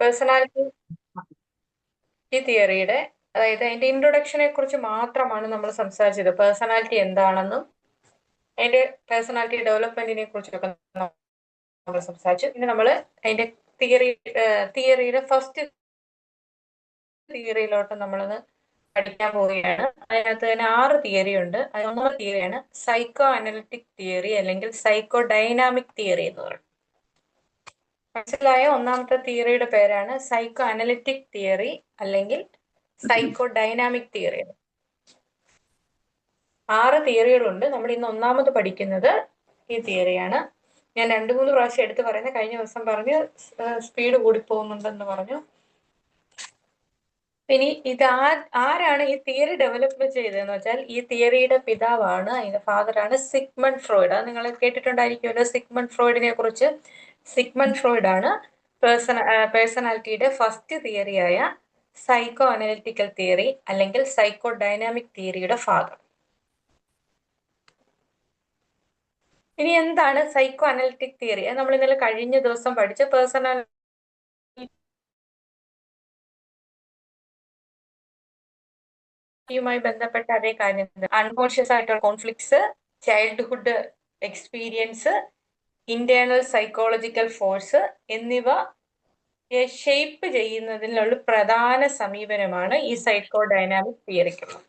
Personality തിയറിയുടെ അതായത് അതിന്റെ ഇൻട്രൊഡക്ഷനെ കുറിച്ച് മാത്രമാണ് നമ്മൾ സംസാരിച്ചത്. പേഴ്സണാലിറ്റി എന്താണെന്നും അതിന്റെ പേഴ്സണാലിറ്റി ഡെവലപ്മെന്റിനെ കുറിച്ചൊക്കെ നമ്മൾ സംസാരിച്ചു. ഇനി നമ്മൾ അതിന്റെ തിയറിയുടെ ഫസ്റ്റ് തിയറിയിലോട്ട് നമ്മളത് പഠിക്കാൻ പോവുകയാണ്. അതിനകത്ത് തന്നെ 6 തിയറി ഉണ്ട്. അത് ഒന്നാമത്തെ തിയറിയാണ് സൈക്കോ അനലിറ്റിക് തിയറി അല്ലെങ്കിൽ സൈക്കോ ഡൈനാമിക് തിയറി എന്ന് പറയുന്നത്. മനസ്സിലായ? ഒന്നാമത്തെ തിയറിയുടെ പേരാണ് സൈക്കോ അനലിറ്റിക് തിയറി അല്ലെങ്കിൽ സൈക്കോ ഡൈനാമിക് തിയറി. 6 തിയറികളുണ്ട്. നമ്മൾ ഇന്ന് ഒന്നാമത് പഠിക്കുന്നത് ഈ തിയറിയാണ്. ഞാൻ 2-3 പ്രാവശ്യം എടുത്ത് പറയുന്നത് കഴിഞ്ഞ ദിവസം പറഞ്ഞു സ്പീഡ് കൂടിപ്പോകുന്നുണ്ടെന്ന് പറഞ്ഞു. ഇനി ഇത് ആരാണ് ഈ തിയറി ഡെവലപ്പ് ചെയ്തതെന്ന് വെച്ചാൽ ഈ തിയറിയുടെ പിതാവാണ്, അതിന്റെ ഫാദറാണ് സിഗ്മണ്ട് ഫ്രോയിഡ്. അത് നിങ്ങൾ കേട്ടിട്ടുണ്ടായിരിക്കുമല്ലോ സിഗ്മണ്ട് ഫ്രോയിഡിനെ കുറിച്ച്. സിഗ്മണ്ട് ഫ്രോയിഡ് ആണ് പേഴ്സണാലിറ്റിയുടെ ഫസ്റ്റ് തിയറിയായ സൈക്കോ അനലിറ്റിക്കൽ തിയറി അല്ലെങ്കിൽ സൈക്കോ ഡൈനാമിക് തിയറിയുടെ ഫാദർ. ഇനി എന്താണ് സൈക്കോ അനലിറ്റിക് തിയറി? നമ്മൾ ഇന്നലെ കഴിഞ്ഞ ദിവസം പഠിച്ച യുമായി ബന്ധപ്പെട്ട അതേ കാര്യം, അൺകോൺഷ്യസ് ആയിട്ടുള്ള conflicts, childhood experience, internal psychological force എന്നിവ ഷേപ്പ് ചെയ്യുന്നതിനുള്ള പ്രധാന സമീപനമാണ് ഈ സൈക്കോ ഡൈനാമിക് തിയറിക്കുള്ളത്.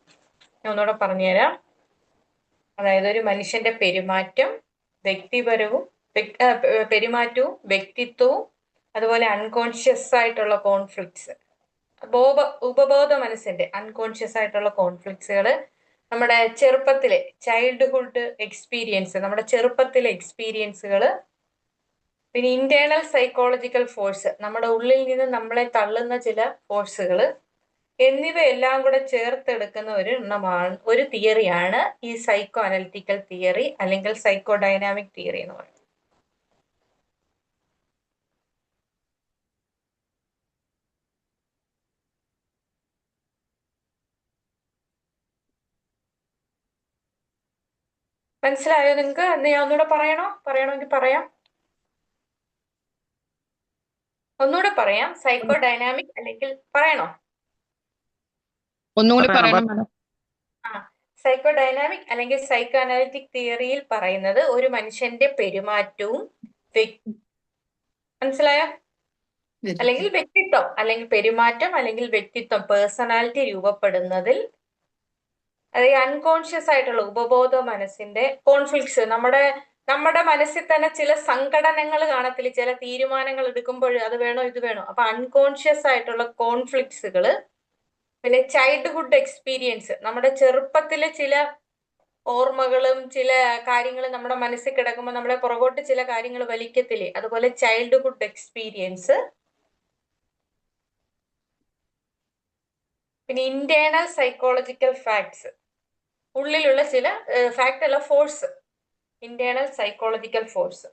ഞാൻ ഒന്നുകൂടെ പറഞ്ഞുതരാം. അതായത് ഒരു മനുഷ്യന്റെ പെരുമാറ്റവും വ്യക്തിത്വവും അതുപോലെ അൺകോൺഷ്യസ് ആയിട്ടുള്ള കോൺഫ്ലിക്ട്സ്, ഉപബോധ മനസ്സിന്റെ അൺകോൺഷ്യസ് ആയിട്ടുള്ള കോൺഫ്ലിക്ട്സുകൾ, നമ്മുടെ ചെറുപ്പത്തിലെ ചൈൽഡ്ഹുഡ് എക്സ്പീരിയൻസ്, നമ്മുടെ ചെറുപ്പത്തിലെ എക്സ്പീരിയൻസുകൾ, പിന്നെ ഇന്റേണൽ സൈക്കോളജിക്കൽ ഫോഴ്സ്, നമ്മുടെ ഉള്ളിൽ നിന്ന് നമ്മളെ തള്ളുന്ന ചില ഫോഴ്സുകൾ എന്നിവയെല്ലാം കൂടെ ചേർത്തെടുക്കുന്ന ഒരു തിയറിയാണ് ഈ സൈക്കോ അനലിറ്റിക്കൽ തിയറി അല്ലെങ്കിൽ സൈക്കോ ഡൈനാമിക് തിയറി എന്ന് പറയുന്നത്. മനസ്സിലായോ നിങ്ങൾക്ക്? ഞാൻ ഒന്നുകൂടെ പറയണമെങ്കിൽ പറയാം. ഒന്നുകൂടെ പറയാം. സൈക്കോ ഡൈനാമിക് അല്ലെങ്കിൽ പറയണോ? ഒന്നുകൂടി പറയണം. സൈക്കോ ഡൈനാമിക് അല്ലെങ്കിൽ സൈക്കോ അനാലിറ്റിക് തിയറിയിൽ പറയുന്നത് ഒരു മനുഷ്യന്റെ പെരുമാറ്റവും മനസ്സിലായോ? അല്ലെങ്കിൽ വ്യക്തിത്വം അല്ലെങ്കിൽ പെരുമാറ്റം അല്ലെങ്കിൽ വ്യക്തിത്വം പേഴ്സണാലിറ്റി രൂപപ്പെടുന്നതിൽ അതായത് അൺകോൺഷ്യസ് ആയിട്ടുള്ള ഉപബോധ മനസ്സിന്റെ കോൺഫ്ലിക്ട്സ്, നമ്മുടെ മനസ്സിൽ തന്നെ ചില സംഘടനകൾ കാണത്തില്ല, ചില തീരുമാനങ്ങൾ എടുക്കുമ്പോൾ അത് വേണോ ഇത് വേണോ, അപ്പൊ അൺകോൺഷ്യസ് ആയിട്ടുള്ള കോൺഫ്ലിക്ട്സുകള്, പിന്നെ ചൈൽഡ്ഹുഡ് എക്സ്പീരിയൻസ്, നമ്മുടെ ചെറുപ്പത്തിലെ ചില ഓർമ്മകളും ചില കാര്യങ്ങളും നമ്മുടെ മനസ്സിൽ കിടക്കുമ്പോൾ നമ്മളെ പുറകോട്ട് ചില കാര്യങ്ങൾ വലിക്കത്തില്ലേ, അതുപോലെ ചൈൽഡ്ഹുഡ് എക്സ്പീരിയൻസ്, പിന്നെ ഇന്റേണൽ സൈക്കോളജിക്കൽ ഫാക്ട്സ്, ഉള്ളിലുള്ള ചില ഫാക്ട് അല്ല ഫോഴ്സ്, ഇന്റേണൽ സൈക്കോളജിക്കൽ ഫോഴ്സ്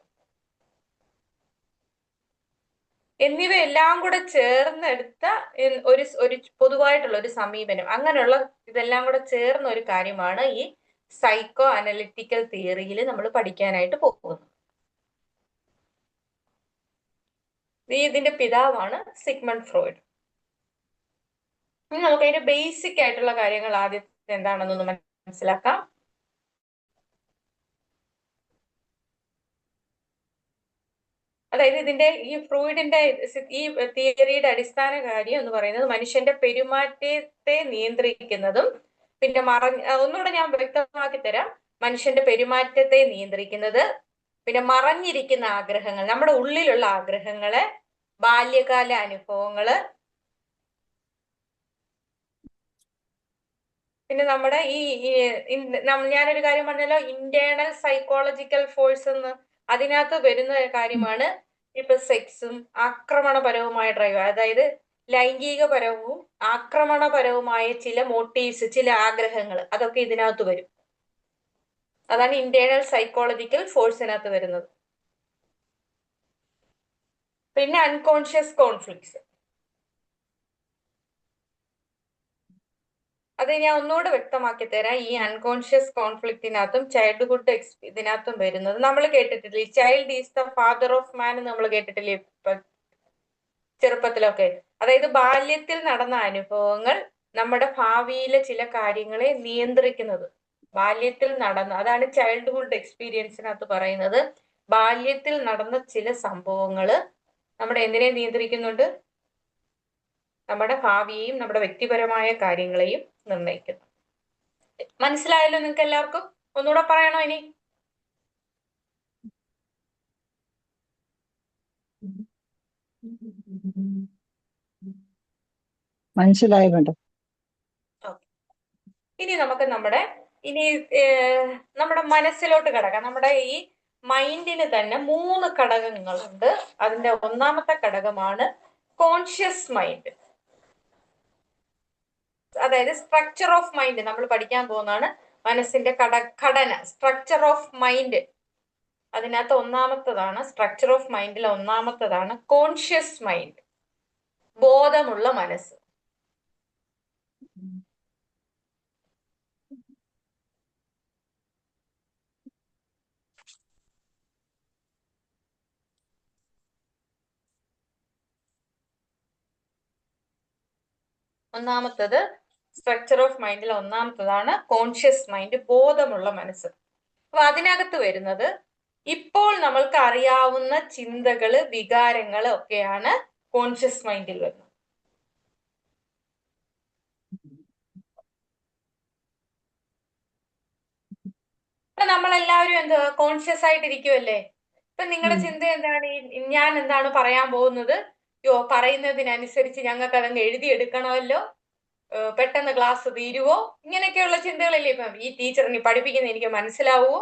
എന്നിവയെല്ലാം കൂടെ ചേർന്നെടുത്ത ഒരു പൊതുവായിട്ടുള്ള ഒരു സമീപനം, അങ്ങനെയുള്ള ഇതെല്ലാം കൂടെ ചേർന്ന ഒരു കാര്യമാണ് ഈ സൈക്കോ അനലിറ്റിക്കൽ തിയറിയിൽ നമ്മൾ പഠിക്കാനായിട്ട് പോകുന്നത്. ഇതിന്റെ പിതാവാണ് സിഗ്മണ്ട് ഫ്രോയിഡ്. ഇനി നമുക്ക് അതിന്റെ ബേസിക് ആയിട്ടുള്ള കാര്യങ്ങൾ ആദ്യത്തെ എന്താണെന്നൊന്ന് മനസ്സിലാക്കാം. അതായത് ഇതിന്റെ ഈ ഫ്രോയിഡിന്റെ ഈ തിയറിയുടെ അടിസ്ഥാന കാര്യം എന്ന് പറയുന്നത് മനുഷ്യന്റെ പെരുമാറ്റത്തെ നിയന്ത്രിക്കുന്നതും പിന്നെ ഒന്നുകൂടെ ഞാൻ വ്യക്തമാക്കി തരാം. മനുഷ്യന്റെ പെരുമാറ്റത്തെ നിയന്ത്രിക്കുന്നത്, പിന്നെ മറഞ്ഞിരിക്കുന്ന ആഗ്രഹങ്ങൾ, നമ്മുടെ ഉള്ളിലുള്ള ആഗ്രഹങ്ങള്, ബാല്യകാല അനുഭവങ്ങള്, പിന്നെ നമ്മുടെ ഞാനൊരു കാര്യം പറഞ്ഞല്ലോ ഇന്റേണൽ സൈക്കോളജിക്കൽ ഫോഴ്സ് എന്ന്, അതിനകത്ത് വരുന്ന കാര്യമാണ് ഇപ്പൊ സെക്സും ആക്രമണപരവുമായ ഡ്രൈവ്, അതായത് ലൈംഗികപരവും ആക്രമണപരവുമായ ചില മോട്ടീവ്സ്, ചില ആഗ്രഹങ്ങൾ, അതൊക്കെ ഇതിനകത്ത് വരും. അതാണ് ഇന്റേണൽ സൈക്കോളജിക്കൽ ഫോഴ്സിനകത്ത് വരുന്നത്. പിന്നെ അൺകോൺഷ്യസ് കോൺഫ്ലിക്ട്സ്, അത് ഞാൻ ഒന്നുകൂടെ വ്യക്തമാക്കി തരാം. ഈ അൺകോൺഷ്യസ് കോൺഫ്ലിക്റ്റിനകത്തും ചൈൽഡ്ഹുഡ് ഇതിനകത്തും വരുന്നത് നമ്മൾ കേട്ടിട്ടില്ലേ, child is the father of മാൻ എന്ന് നമ്മൾ കേട്ടിട്ടില്ലേ? ചെറുപ്പത്തിലൊക്കെ. അതായത് ബാല്യത്തിൽ നടന്ന അനുഭവങ്ങൾ നമ്മുടെ ഭാവിയിലെ ചില കാര്യങ്ങളെ നിയന്ത്രിക്കുന്നത്. ബാല്യത്തിൽ നടന്ന, അതാണ് ചൈൽഡ്ഹുഡ് എക്സ്പീരിയൻസിനകത്ത് പറയുന്നത്. ബാല്യത്തിൽ നടന്ന ചില സംഭവങ്ങള് നമ്മുടെ എന്തിനെ നിയന്ത്രിക്കുന്നുണ്ട്? നമ്മുടെ ഭാവിയെയും നമ്മുടെ വ്യക്തിപരമായ കാര്യങ്ങളെയും നിർണ്ണയിക്കുന്നു. മനസ്സിലായല്ലോ നിങ്ങൾക്ക് എല്ലാവർക്കും? ഒന്നുകൂടെ പറയണോ ഇനി? മനസ്സിലായി മേഡം. ഇനി നമുക്ക് നമ്മുടെ മനസ്സിലോട്ട് കിടക്കാം. നമ്മുടെ ഈ മൈൻഡിന് തന്നെ 3 ഘടകങ്ങളുണ്ട്. അതിന്റെ ഒന്നാമത്തെ ഘടകമാണ് കോൺഷ്യസ് മൈൻഡ്. അതായത് സ്ട്രക്ചർ ഓഫ് മൈൻഡ് നമ്മൾ പഠിക്കാൻ പോകുന്നതാണ്. മനസ്സിന്റെ ഘടന, സ്ട്രക്ചർ ഓഫ് മൈൻഡ്. അതിനകത്ത് ഒന്നാമത്തതാണ്, സ്ട്രക്ചർ ഓഫ് മൈൻഡിൽ ഒന്നാമത്തതാണ് കോൺഷ്യസ് മൈൻഡ്, ബോധമുള്ള മനസ്സ്. ഒന്നാമത്തത് സ്ട്രക്ചർ ഓഫ് മൈൻഡിൽ ഒന്നാമത്തതാണ് കോൺഷ്യസ് മൈൻഡ്, ബോധമുള്ള മനസ്സ്. അപ്പൊ അതിനകത്ത് വരുന്നത് ഇപ്പോൾ നമ്മൾക്ക് അറിയാവുന്ന ചിന്തകള്, വികാരങ്ങള് ഒക്കെയാണ് കോൺഷ്യസ് മൈൻഡിൽ വരുന്നത്. അപ്പൊ നമ്മളെല്ലാവരും എന്താ കോൺഷ്യസ് ആയിട്ടിരിക്കുമല്ലേ? ഇപ്പൊ നിങ്ങളുടെ ചിന്ത എന്താണ്? ഞാൻ എന്താണ് പറയാൻ പോകുന്നത്? പറയുന്നതിനനുസരിച്ച് ഞങ്ങൾക്ക് അതങ്ങ് എഴുതിയെടുക്കണമല്ലോ, പെട്ടെന്ന് ക്ലാസ് തീരുവോ? ഇങ്ങനെയൊക്കെയുള്ള ചിന്തകളല്ലേ ഇപ്പം. ഈ ടീച്ചറിന് പഠിപ്പിക്കുന്ന എനിക്ക് മനസ്സിലാവുമോ?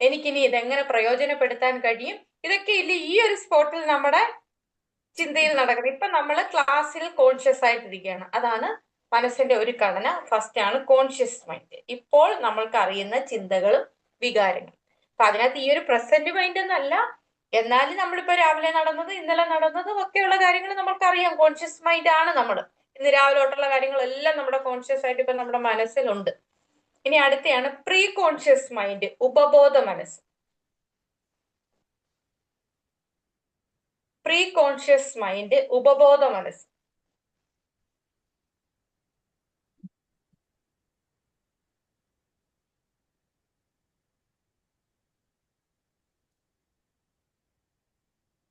എനിക്കിനി ഇതെങ്ങനെ പ്രയോജനപ്പെടുത്താൻ കഴിയും? ഇതൊക്കെ ഇല്ലേ ഈ ഒരു സ്പോട്ടിൽ നമ്മുടെ ചിന്തയിൽ നടക്കുന്നത്. ഇപ്പൊ നമ്മൾ ക്ലാസ്സിൽ കോൺഷ്യസ് ആയിട്ടിരിക്കുകയാണ്. അതാണ് മനസ്സിന്റെ ഒരു ഘടന. ഫസ്റ്റ് ആണ് കോൺഷ്യസ് മൈൻഡ്. ഇപ്പോൾ നമ്മൾക്ക് അറിയുന്ന ചിന്തകളും വികാരങ്ങളും. അപ്പൊ അതിനകത്ത് ഈ ഒരു പ്രസന്റ് മൈൻഡ് എന്നല്ല, എന്നാലും നമ്മളിപ്പോ രാവിലെ നടന്നത്, ഇന്നലെ നടന്നതും ഒക്കെയുള്ള കാര്യങ്ങൾ നമ്മൾക്കറിയാം. കോൺഷ്യസ് മൈൻഡ് ആണ് നമ്മൾ. ഇന്ന് രാവിലെ തൊട്ടുള്ള കാര്യങ്ങളെല്ലാം നമ്മുടെ കോൺഷ്യസ് ആയിട്ട് ഇപ്പൊ നമ്മുടെ മനസ്സിലുണ്ട്. ഇനി അടുത്തെയാണ് പ്രീ കോൺഷ്യസ് മൈൻഡ്, ഉപബോധ മനസ്സ്. പ്രീ കോൺഷ്യസ് മൈൻഡ്, ഉപബോധ മനസ്സ്.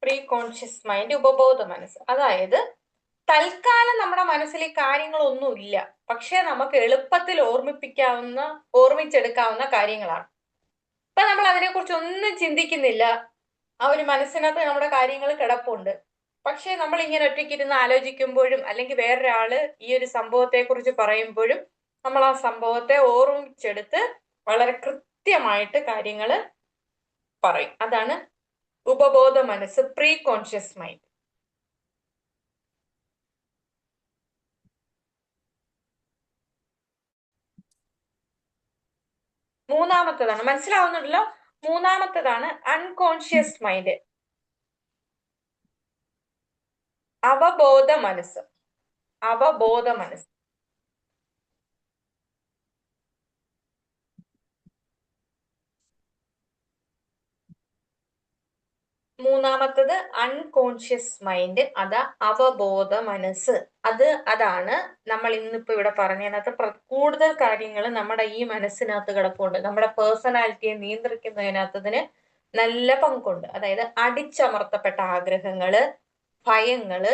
പ്രീ കോൺഷ്യസ് മൈൻഡ്, ഉപബോധ മനസ്സ്. അതായത് തൽക്കാലം നമ്മുടെ മനസ്സിൽ ഈ കാര്യങ്ങളൊന്നുമില്ല, പക്ഷെ നമുക്ക് എളുപ്പത്തിൽ ഓർമ്മിച്ചെടുക്കാവുന്ന കാര്യങ്ങളാണ്. ഇപ്പൊ നമ്മൾ അതിനെക്കുറിച്ച് ഒന്നും ചിന്തിക്കുന്നില്ല. ആ ഒരു മനസ്സിനകത്ത് നമ്മുടെ കാര്യങ്ങൾ കിടപ്പുണ്ട്. പക്ഷെ നമ്മൾ ഇങ്ങനെ ഒറ്റയ്ക്കിരുന്ന് ആലോചിക്കുമ്പോഴും അല്ലെങ്കിൽ വേറൊരാള് ഈ ഒരു സംഭവത്തെ കുറിച്ച് പറയുമ്പോഴും നമ്മൾ ആ സംഭവത്തെ ഓർമ്മിച്ചെടുത്ത് വളരെ കൃത്യമായിട്ട് കാര്യങ്ങൾ പറയും. അതാണ് ഉപബോധ മനസ്സ്, പ്രീ കോൺഷ്യസ് മൈൻഡ്. മൂന്നാമത്തതാണ്, മനസ്സിലാവുന്നുണ്ടല്ലോ? മൂന്നാമത്തതാണ് അൺകോൺഷ്യസ് മൈൻഡ്, അവബോധ മനസ്സ്. അവബോധ മനസ്സ്. മൂന്നാമത്തത് അൺകോൺഷ്യസ് മൈൻഡ്, അത് അവബോധ മനസ്സ്. അതാണ് നമ്മൾ ഇന്നിപ്പോ ഇവിടെ പറഞ്ഞതിനകത്ത് കൂടുതൽ കാര്യങ്ങൾ നമ്മുടെ ഈ മനസ്സിനകത്ത് കിടപ്പുണ്ട്. നമ്മുടെ പേഴ്സണാലിറ്റിയെ നിയന്ത്രിക്കുന്നതിനകത്തതിന് നല്ല പങ്കുണ്ട്. അതായത് അടിച്ചമർത്തപ്പെട്ട ആഗ്രഹങ്ങള്, ഭയങ്ങള്,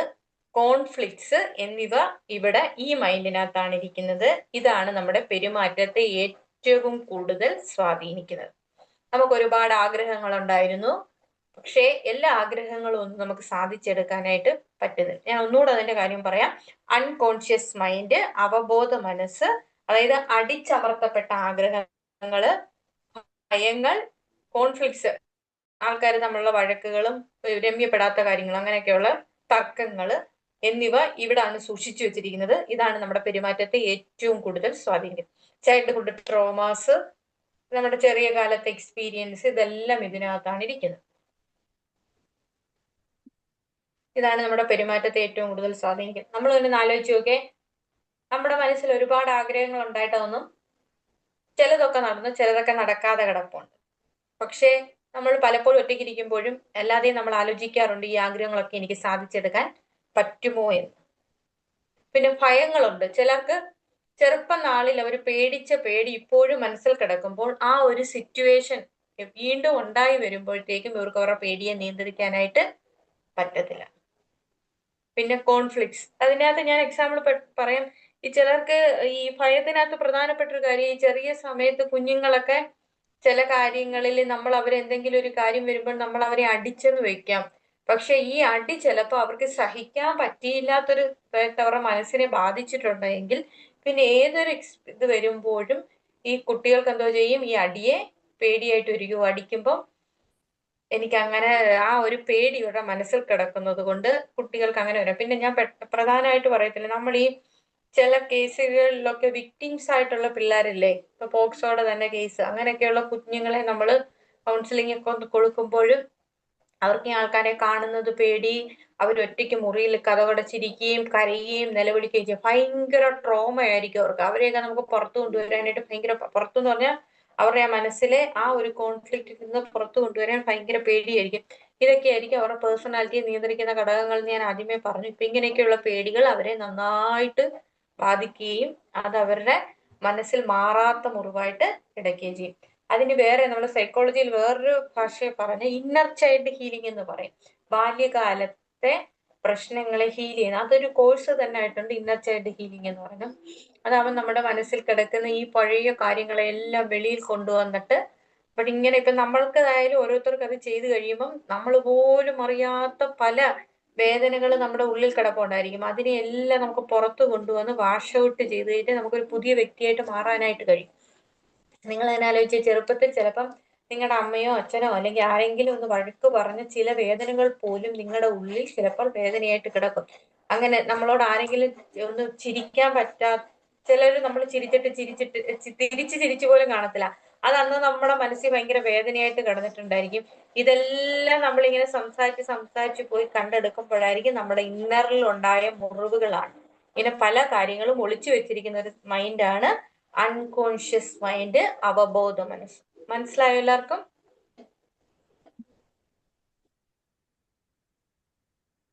കോൺഫ്ലിക്ട്സ് എന്നിവ ഇവിടെ ഈ മൈൻഡിനകത്താണ് ഇരിക്കുന്നത്. ഇതാണ് നമ്മുടെ പെരുമാറ്റത്തെ ഏറ്റവും കൂടുതൽ സ്വാധീനിക്കുന്നത്. നമുക്ക് ഒരുപാട് ആഗ്രഹങ്ങൾ ഉണ്ടായിരുന്നു, പക്ഷേ എല്ലാ ആഗ്രഹങ്ങളും ഒന്നും നമുക്ക് സാധിച്ചെടുക്കാനായിട്ട് പറ്റുന്നില്ല. ഞാൻ ഒന്നുകൂടെ അതിന്റെ കാര്യം പറയാം. അൺകോൺഷ്യസ് മൈൻഡ്, അവബോധ മനസ്സ്, അതായത് അടിച്ചമർത്തപ്പെട്ട ആഗ്രഹങ്ങള്, ഭയങ്ങൾ, കോൺഫ്ലിക്ട്സ്, ആൾക്കാർ തമ്മിലുള്ള വഴക്കുകളും രമ്യപ്പെടാത്ത കാര്യങ്ങൾ, അങ്ങനെയൊക്കെയുള്ള തർക്കങ്ങള് എന്നിവ ഇവിടാണ് സൂക്ഷിച്ചു വെച്ചിരിക്കുന്നത്. ഇതാണ് നമ്മുടെ പെരുമാറ്റത്തെ ഏറ്റവും കൂടുതൽ സ്വാധീനിക്കുന്നത്. ചൈൽഡ്ഹുഡ് ട്രോമാസ്, നമ്മുടെ ചെറിയ കാലത്തെ എക്സ്പീരിയൻസ്, ഇതെല്ലാം ഇതിനകത്താണ് ഇരിക്കുന്നത്. ഇതാണ് നമ്മുടെ പെരുമാറ്റത്തെ ഏറ്റവും കൂടുതൽ സ്വാധീനിക്കുന്നത്. നമ്മൾ തന്നെ ആലോചിച്ച് നോക്കേ, നമ്മുടെ മനസ്സിൽ ഒരുപാട് ആഗ്രഹങ്ങൾ ഉണ്ടായിട്ടൊന്നും ചിലതൊക്കെ നടന്നു, ചിലതൊക്കെ നടക്കാതെ കിടപ്പുണ്ട്. പക്ഷേ നമ്മൾ പലപ്പോഴും ഒറ്റയ്ക്കിരിക്കുമ്പോഴും അല്ലാതെയും നമ്മൾ ആലോചിക്കാറുണ്ട്, ഈ ആഗ്രഹങ്ങളൊക്കെ എനിക്ക് സാധിച്ചെടുക്കാൻ പറ്റുമോ എന്ന്. പിന്നെ ഭയങ്ങളുണ്ട്. ചിലർക്ക് ചെറുപ്പം നാളിൽ അവർ പേടിച്ച പേടി ഇപ്പോഴും മനസ്സിൽ കിടക്കുമ്പോൾ ആ ഒരു സിറ്റുവേഷൻ വീണ്ടും ഉണ്ടായി വരുമ്പോഴത്തേക്കും ഇവർക്ക് അവരുടെ പേടിയെ നിയന്ത്രിക്കാനായിട്ട് പറ്റത്തില്ല. പിന്നെ കോൺഫ്ലിക്ട്സ്, അതിനകത്ത് ഞാൻ എക്സാമ്പിൾ പറയാം. ഈ ചിലർക്ക് ഈ ഭയത്തിനകത്ത് പ്രധാനപ്പെട്ട ഒരു കാര്യം, ഈ ചെറിയ സമയത്ത് കുഞ്ഞുങ്ങളൊക്കെ ചില കാര്യങ്ങളിൽ നമ്മൾ അവരെന്തെങ്കിലും ഒരു കാര്യം വരുമ്പോൾ നമ്മൾ അവരെ അടിച്ചെന്ന് വെക്കാം. പക്ഷെ ഈ അടി ചിലപ്പോൾ അവർക്ക് സഹിക്കാൻ പറ്റിയില്ലാത്തൊരു അവരുടെ മനസ്സിനെ ബാധിച്ചിട്ടുണ്ടെങ്കിൽ പിന്നെ ഏതൊരു ഇത് വരുമ്പോഴും ഈ കുട്ടികൾക്ക് എന്തോ ചെയ്യും, ഈ അടിയെ പേടിയായിട്ട് ഇരിക്കും. അടിക്കുമ്പോൾ എനിക്ക് അങ്ങനെ ആ ഒരു പേടി ഇവരുടെ മനസ്സിൽ കിടക്കുന്നത് കൊണ്ട് കുട്ടികൾക്ക് അങ്ങനെ വരാം. പിന്നെ ഞാൻ പ്രധാനമായിട്ട് പറയത്തില്ല, നമ്മൾ ഈ ചില കേസുകളിലൊക്കെ വിക്ടിംസ് ആയിട്ടുള്ള പിള്ളേരില്ലേ, ഇപ്പൊ പോക്സോയുടെ തന്നെ കേസ്, അങ്ങനെയൊക്കെയുള്ള കുഞ്ഞുങ്ങളെ നമ്മൾ കൗൺസിലിംഗ് ഒക്കെ കൊടുക്കുമ്പോഴും അവർക്ക് ഈ ആൾക്കാരെ കാണുന്നത് പേടി, അവരൊറ്റയ്ക്ക് മുറിയിൽ കതകടച്ചിരിക്കുകയും കരയുകയും നിലവിളിക്കുകയും ചെയ്യും. ഭയങ്കര ട്രോമ ആയിരിക്കും അവർക്ക്. അവരെയൊക്കെ നമുക്ക് പുറത്തു കൊണ്ടുവരാനായിട്ട് ഭയങ്കര, പുറത്തുനിന്ന് പറഞ്ഞാൽ അവരുടെ ആ മനസ്സിലെ ആ ഒരു കോൺഫ്ലിക്റ്റിൽ നിന്ന് പുറത്തു കൊണ്ടുവരാൻ ഭയങ്കര പേടിയായിരിക്കും. ഇതൊക്കെയായിരിക്കും അവരുടെ പേഴ്സണാലിറ്റിയെ നിയന്ത്രിക്കുന്ന ഘടകങ്ങൾ എന്ന് ഞാൻ ആദ്യമേ പറഞ്ഞു. ഇപ്പൊ ഇങ്ങനെയൊക്കെയുള്ള പേടികൾ അവരെ നന്നായിട്ട് ബാധിക്കുകയും അത് അവരുടെ മനസ്സിൽ മാറാത്ത മുറിവായിട്ട് കിടക്കുകയും ചെയ്യും. അതിന് വേറെ നമ്മൾ സൈക്കോളജിയിൽ വേറൊരു ഭാഷയെ പറഞ്ഞ ഇന്നർ ചൈൽഡ് ഹീലിംഗ് എന്ന് പറയും. ബാല്യകാലത്തെ പ്രശ്നങ്ങളെ ഹീൽ ചെയ്യുന്ന അതൊരു കോഴ്സ് തന്നെ ആയിട്ടുണ്ട്, ഇന്നർ ചൈൽഡ് ഹീലിംഗ് എന്ന് പറയുന്നത്. അതാവുമ്പോൾ നമ്മുടെ മനസ്സിൽ കിടക്കുന്ന ഈ പഴയ കാര്യങ്ങളെല്ലാം വെളിയിൽ കൊണ്ടുവന്നിട്ട്, ബട്ട് ഇങ്ങനെ ഇപ്പൊ നമ്മൾക്കായാലും ഓരോരുത്തർക്ക് അത് ചെയ്തു കഴിയുമ്പം നമ്മൾ പോലും അറിയാത്ത പല വേദനകൾ നമ്മുടെ ഉള്ളിൽ കിടപ്പുണ്ടായിരിക്കും. അതിനെയെല്ലാം നമുക്ക് പുറത്തു കൊണ്ടുവന്ന് വാഷ് ഔട്ട് ചെയ്ത് കഴിഞ്ഞാൽ നമുക്കൊരു പുതിയ വ്യക്തിയായിട്ട് മാറാനായിട്ട് കഴിയും. നിങ്ങൾ തന്നെ ആലോചിച്ച്, ചെറുപ്പത്തിൽ ചിലപ്പം നിങ്ങളുടെ അമ്മയോ അച്ഛനോ അല്ലെങ്കിൽ ആരെങ്കിലും ഒന്ന് വഴക്ക് പറഞ്ഞ ചില വേദനകൾ പോലും നിങ്ങളുടെ ഉള്ളിൽ ചിലപ്പോൾ വേദനയായിട്ട് കിടക്കും. അങ്ങനെ നമ്മളോട് ആരെങ്കിലും ഒന്ന് ചിരിക്കാൻ ചിലര് നമ്മൾ തിരിച്ച് ചിരിച്ചു പോലും കാണത്തില്ല. അത് അന്ന് നമ്മുടെ മനസ്സിൽ ഭയങ്കര വേദനയായിട്ട് കിടന്നിട്ടുണ്ടായിരിക്കും. ഇതെല്ലാം നമ്മളിങ്ങനെ സംസാരിച്ച് പോയി കണ്ടെടുക്കുമ്പോഴായിരിക്കും നമ്മുടെ ഇന്നറിൽ ഉണ്ടായ മുറിവുകളാണ്. ഇങ്ങനെ പല കാര്യങ്ങളും ഒളിച്ചു വെച്ചിരിക്കുന്ന ഒരു മൈൻഡാണ് അൺകോൺഷ്യസ് മൈൻഡ്, അവബോധ മനസ്സ്. മനസ്സിലായോ എല്ലാവർക്കും?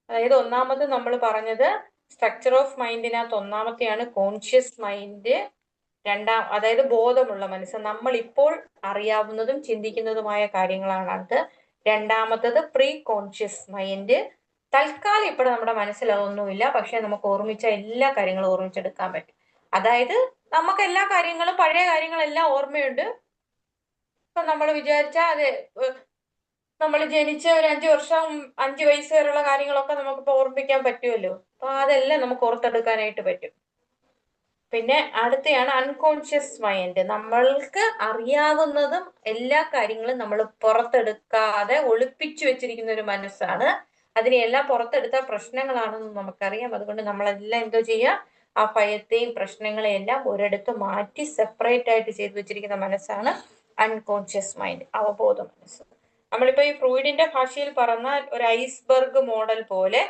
അതായത് ഒന്നാമത് നമ്മൾ പറഞ്ഞത് സ്ട്രക്ചർ ഓഫ് മൈൻഡിനകത്ത് ഒന്നാമത്തെയാണ് കോൺഷ്യസ് മൈൻഡ്. അതായത് ബോധമുള്ള മനസ്സ്, നമ്മൾ ഇപ്പോൾ അറിയാവുന്നതും ചിന്തിക്കുന്നതുമായ കാര്യങ്ങളാണ് അത്. രണ്ടാമത്തത് പ്രീ കോൺഷ്യസ് മൈൻഡ്. തൽക്കാലം ഇപ്പോൾ നമ്മുടെ മനസ്സിൽ അതൊന്നുമില്ല, പക്ഷെ നമുക്ക് ഓർമ്മിച്ച എല്ലാ കാര്യങ്ങളും ഓർമ്മിച്ചെടുക്കാൻ പറ്റും. അതായത് നമുക്ക് എല്ലാ കാര്യങ്ങളും, പഴയ കാര്യങ്ങളെല്ലാം ഓർമ്മയുണ്ട്. ഇപ്പൊ നമ്മൾ വിചാരിച്ചാൽ അതെ, നമ്മൾ ജനിച്ച ഒരു 5 വർഷം, 5 വയസ്സ് വരെയുള്ള കാര്യങ്ങളൊക്കെ നമുക്കിപ്പോ ഓർമ്മിക്കാൻ പറ്റുമല്ലോ. അപ്പൊ അതെല്ലാം നമുക്ക് ഓർത്തെടുക്കാനായിട്ട് പറ്റും. പിന്നെ അടുത്തയാണ് അൺകോൺഷ്യസ് മൈൻഡ്. നമ്മൾക്ക് അറിയാവുന്നതും എല്ലാ കാര്യങ്ങളും നമ്മൾ പുറത്തെടുക്കാതെ ഒളിപ്പിച്ചു വെച്ചിരിക്കുന്ന ഒരു മനസ്സാണ്. അതിനെല്ലാം പുറത്തെടുത്ത പ്രശ്നങ്ങളാണെന്ന് നമുക്കറിയാം. അതുകൊണ്ട് നമ്മളെല്ലാം എന്തോ ചെയ്യുക, ആ ഭയത്തെയും പ്രശ്നങ്ങളെയും എല്ലാം ഒരിടത്ത് മാറ്റി സെപ്പറേറ്റ് ആയിട്ട് ചെയ്തു വെച്ചിരിക്കുന്ന മനസ്സാണ് അൺകോൺഷ്യസ് മൈൻഡ്, അവബോധ മനസ്സ്. നമ്മളിപ്പോ ഈ ഫ്രൂയിഡിന്റെ ഭാഷയിൽ പറഞ്ഞ ഒരു ഐസ്ബർഗ് മോഡൽ പോലെ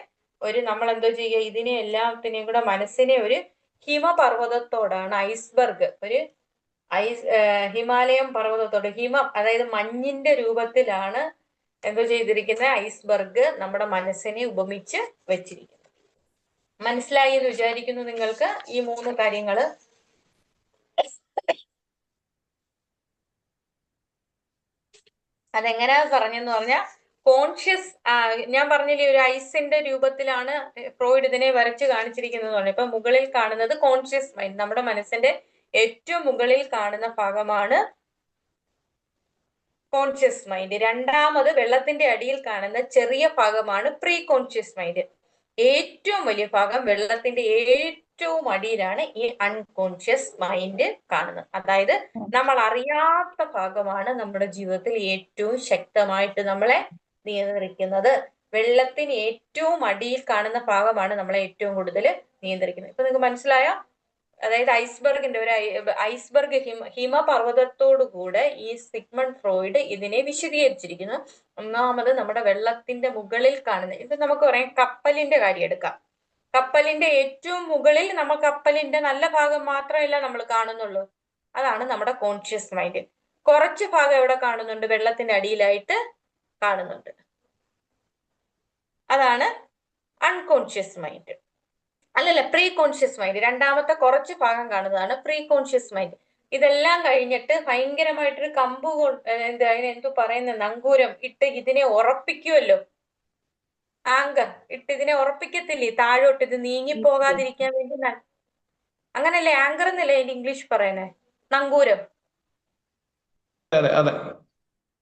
നമ്മൾ എന്തോ ചെയ്യുക, ഇതിനെ എല്ലാത്തിനെയും കൂടെ മനസ്സിനെ ഒരു ഹിമപർവ്വതത്തോടാണ്, ഐസ്ബർഗ് ഒരു ഹിമാലയം പർവ്വതത്തോട്, ഹിമം അതായത് മഞ്ഞിന്റെ രൂപത്തിലാണ് എന്തോ ചെയ്തിരിക്കുന്ന ഐസ്ബർഗ് നമ്മുടെ മനസ്സിനെ ഉപമിച്ച് വെച്ചിരിക്കുന്നത്. മനസ്സിലായി എന്ന് വിചാരിക്കുന്നു നിങ്ങൾക്ക് ഈ 3 കാര്യങ്ങള്. അതെങ്ങനെയാ പറഞ്ഞെന്ന് പറഞ്ഞാൽ, കോൺഷ്യസ്, ഞാൻ പറഞ്ഞില്ലേ ഒരു ഐസിന്റെ രൂപത്തിലാണ് ഫ്രോയിഡ് ഇതിനെ വരച്ച് കാണിച്ചിരിക്കുന്നത്. ഇപ്പൊ മുകളിൽ കാണുന്നത് കോൺഷ്യസ് മൈൻഡ്, നമ്മുടെ മനസ്സിന്റെ ഏറ്റവും മുകളിൽ കാണുന്ന ഭാഗമാണ് കോൺഷ്യസ് മൈൻഡ്. രണ്ടാമത് വെള്ളത്തിന്റെ അടിയിൽ കാണുന്ന ചെറിയ ഭാഗമാണ് പ്രീ കോൺഷ്യസ് മൈൻഡ്. ഏറ്റവും വലിയ ഭാഗം വെള്ളത്തിന്റെ ഏറ്റവും അടിയിലാണ് ഈ അൺകോൺഷ്യസ് മൈൻഡ് കാണുന്നത്. അതായത് നമ്മൾ അറിയാത്ത ഭാഗമാണ് നമ്മുടെ ജീവിതത്തിൽ ഏറ്റവും ശക്തമായിട്ട് നമ്മളെ നിയന്ത്രിക്കുന്നത്. വെള്ളത്തിന് ഏറ്റവും അടിയിൽ കാണുന്ന ഭാഗമാണ് നമ്മളെ ഏറ്റവും കൂടുതൽ നിയന്ത്രിക്കുന്നത്. ഇപ്പൊ നിങ്ങൾക്ക് മനസ്സിലായോ? അതായത് ഐസ്ബർഗ് ഹിമപർവ്വതത്തോടു കൂടെ ഈ സിഗ്മണ്ട് ഫ്രോയിഡ് ഇതിനെ വിശദീകരിച്ചിരിക്കുന്നു. ഒന്നാമത് നമ്മുടെ വെള്ളത്തിന്റെ മുകളിൽ കാണുന്ന, ഇപ്പൊ നമുക്ക് പറയാം കപ്പലിന്റെ കാര്യം എടുക്കാം. കപ്പലിന്റെ ഏറ്റവും മുകളിൽ നമ്മൾ കപ്പലിന്റെ നല്ല ഭാഗം മാത്രമല്ല നമ്മൾ കാണുന്നുള്ളൂ, അതാണ് നമ്മുടെ കോൺഷ്യസ് മൈൻഡ്. കുറച്ച് ഭാഗം എവിടെ കാണുന്നുണ്ട്? വെള്ളത്തിന്റെ അടിയിലായിട്ട് കാണുന്നുണ്ട്. അതാണ് അൺകോൺഷ്യസ് മൈൻഡ്. അല്ലല്ല, പ്രീ കോൺഷ്യസ് മൈൻഡ്. രണ്ടാമത്തെ കുറച്ച് ഭാഗം കാണുന്നതാണ് പ്രീ കോൺഷ്യസ് മൈൻഡ്. ഇതെല്ലാം കഴിഞ്ഞിട്ട് ഭയങ്കരമായിട്ടൊരു കമ്പ് എന്താ അതിന് എന്തോ പറയുന്നത്, നങ്കൂരം ഇട്ട് ഇതിനെ ഉറപ്പിക്കുമല്ലോ, ആങ്കർ ഇട്ട് ഇതിനെ ഉറപ്പിക്കത്തില്ലേ താഴോട്ട്, ഇത് നീങ്ങിപ്പോകാതിരിക്കാൻ വേണ്ടി. അങ്ങനല്ലേ, ആങ്കർ എന്നല്ലേ അതിന്റെ ഇംഗ്ലീഷ് പറയുന്നേ, നങ്കൂരം. അതെ അതെ.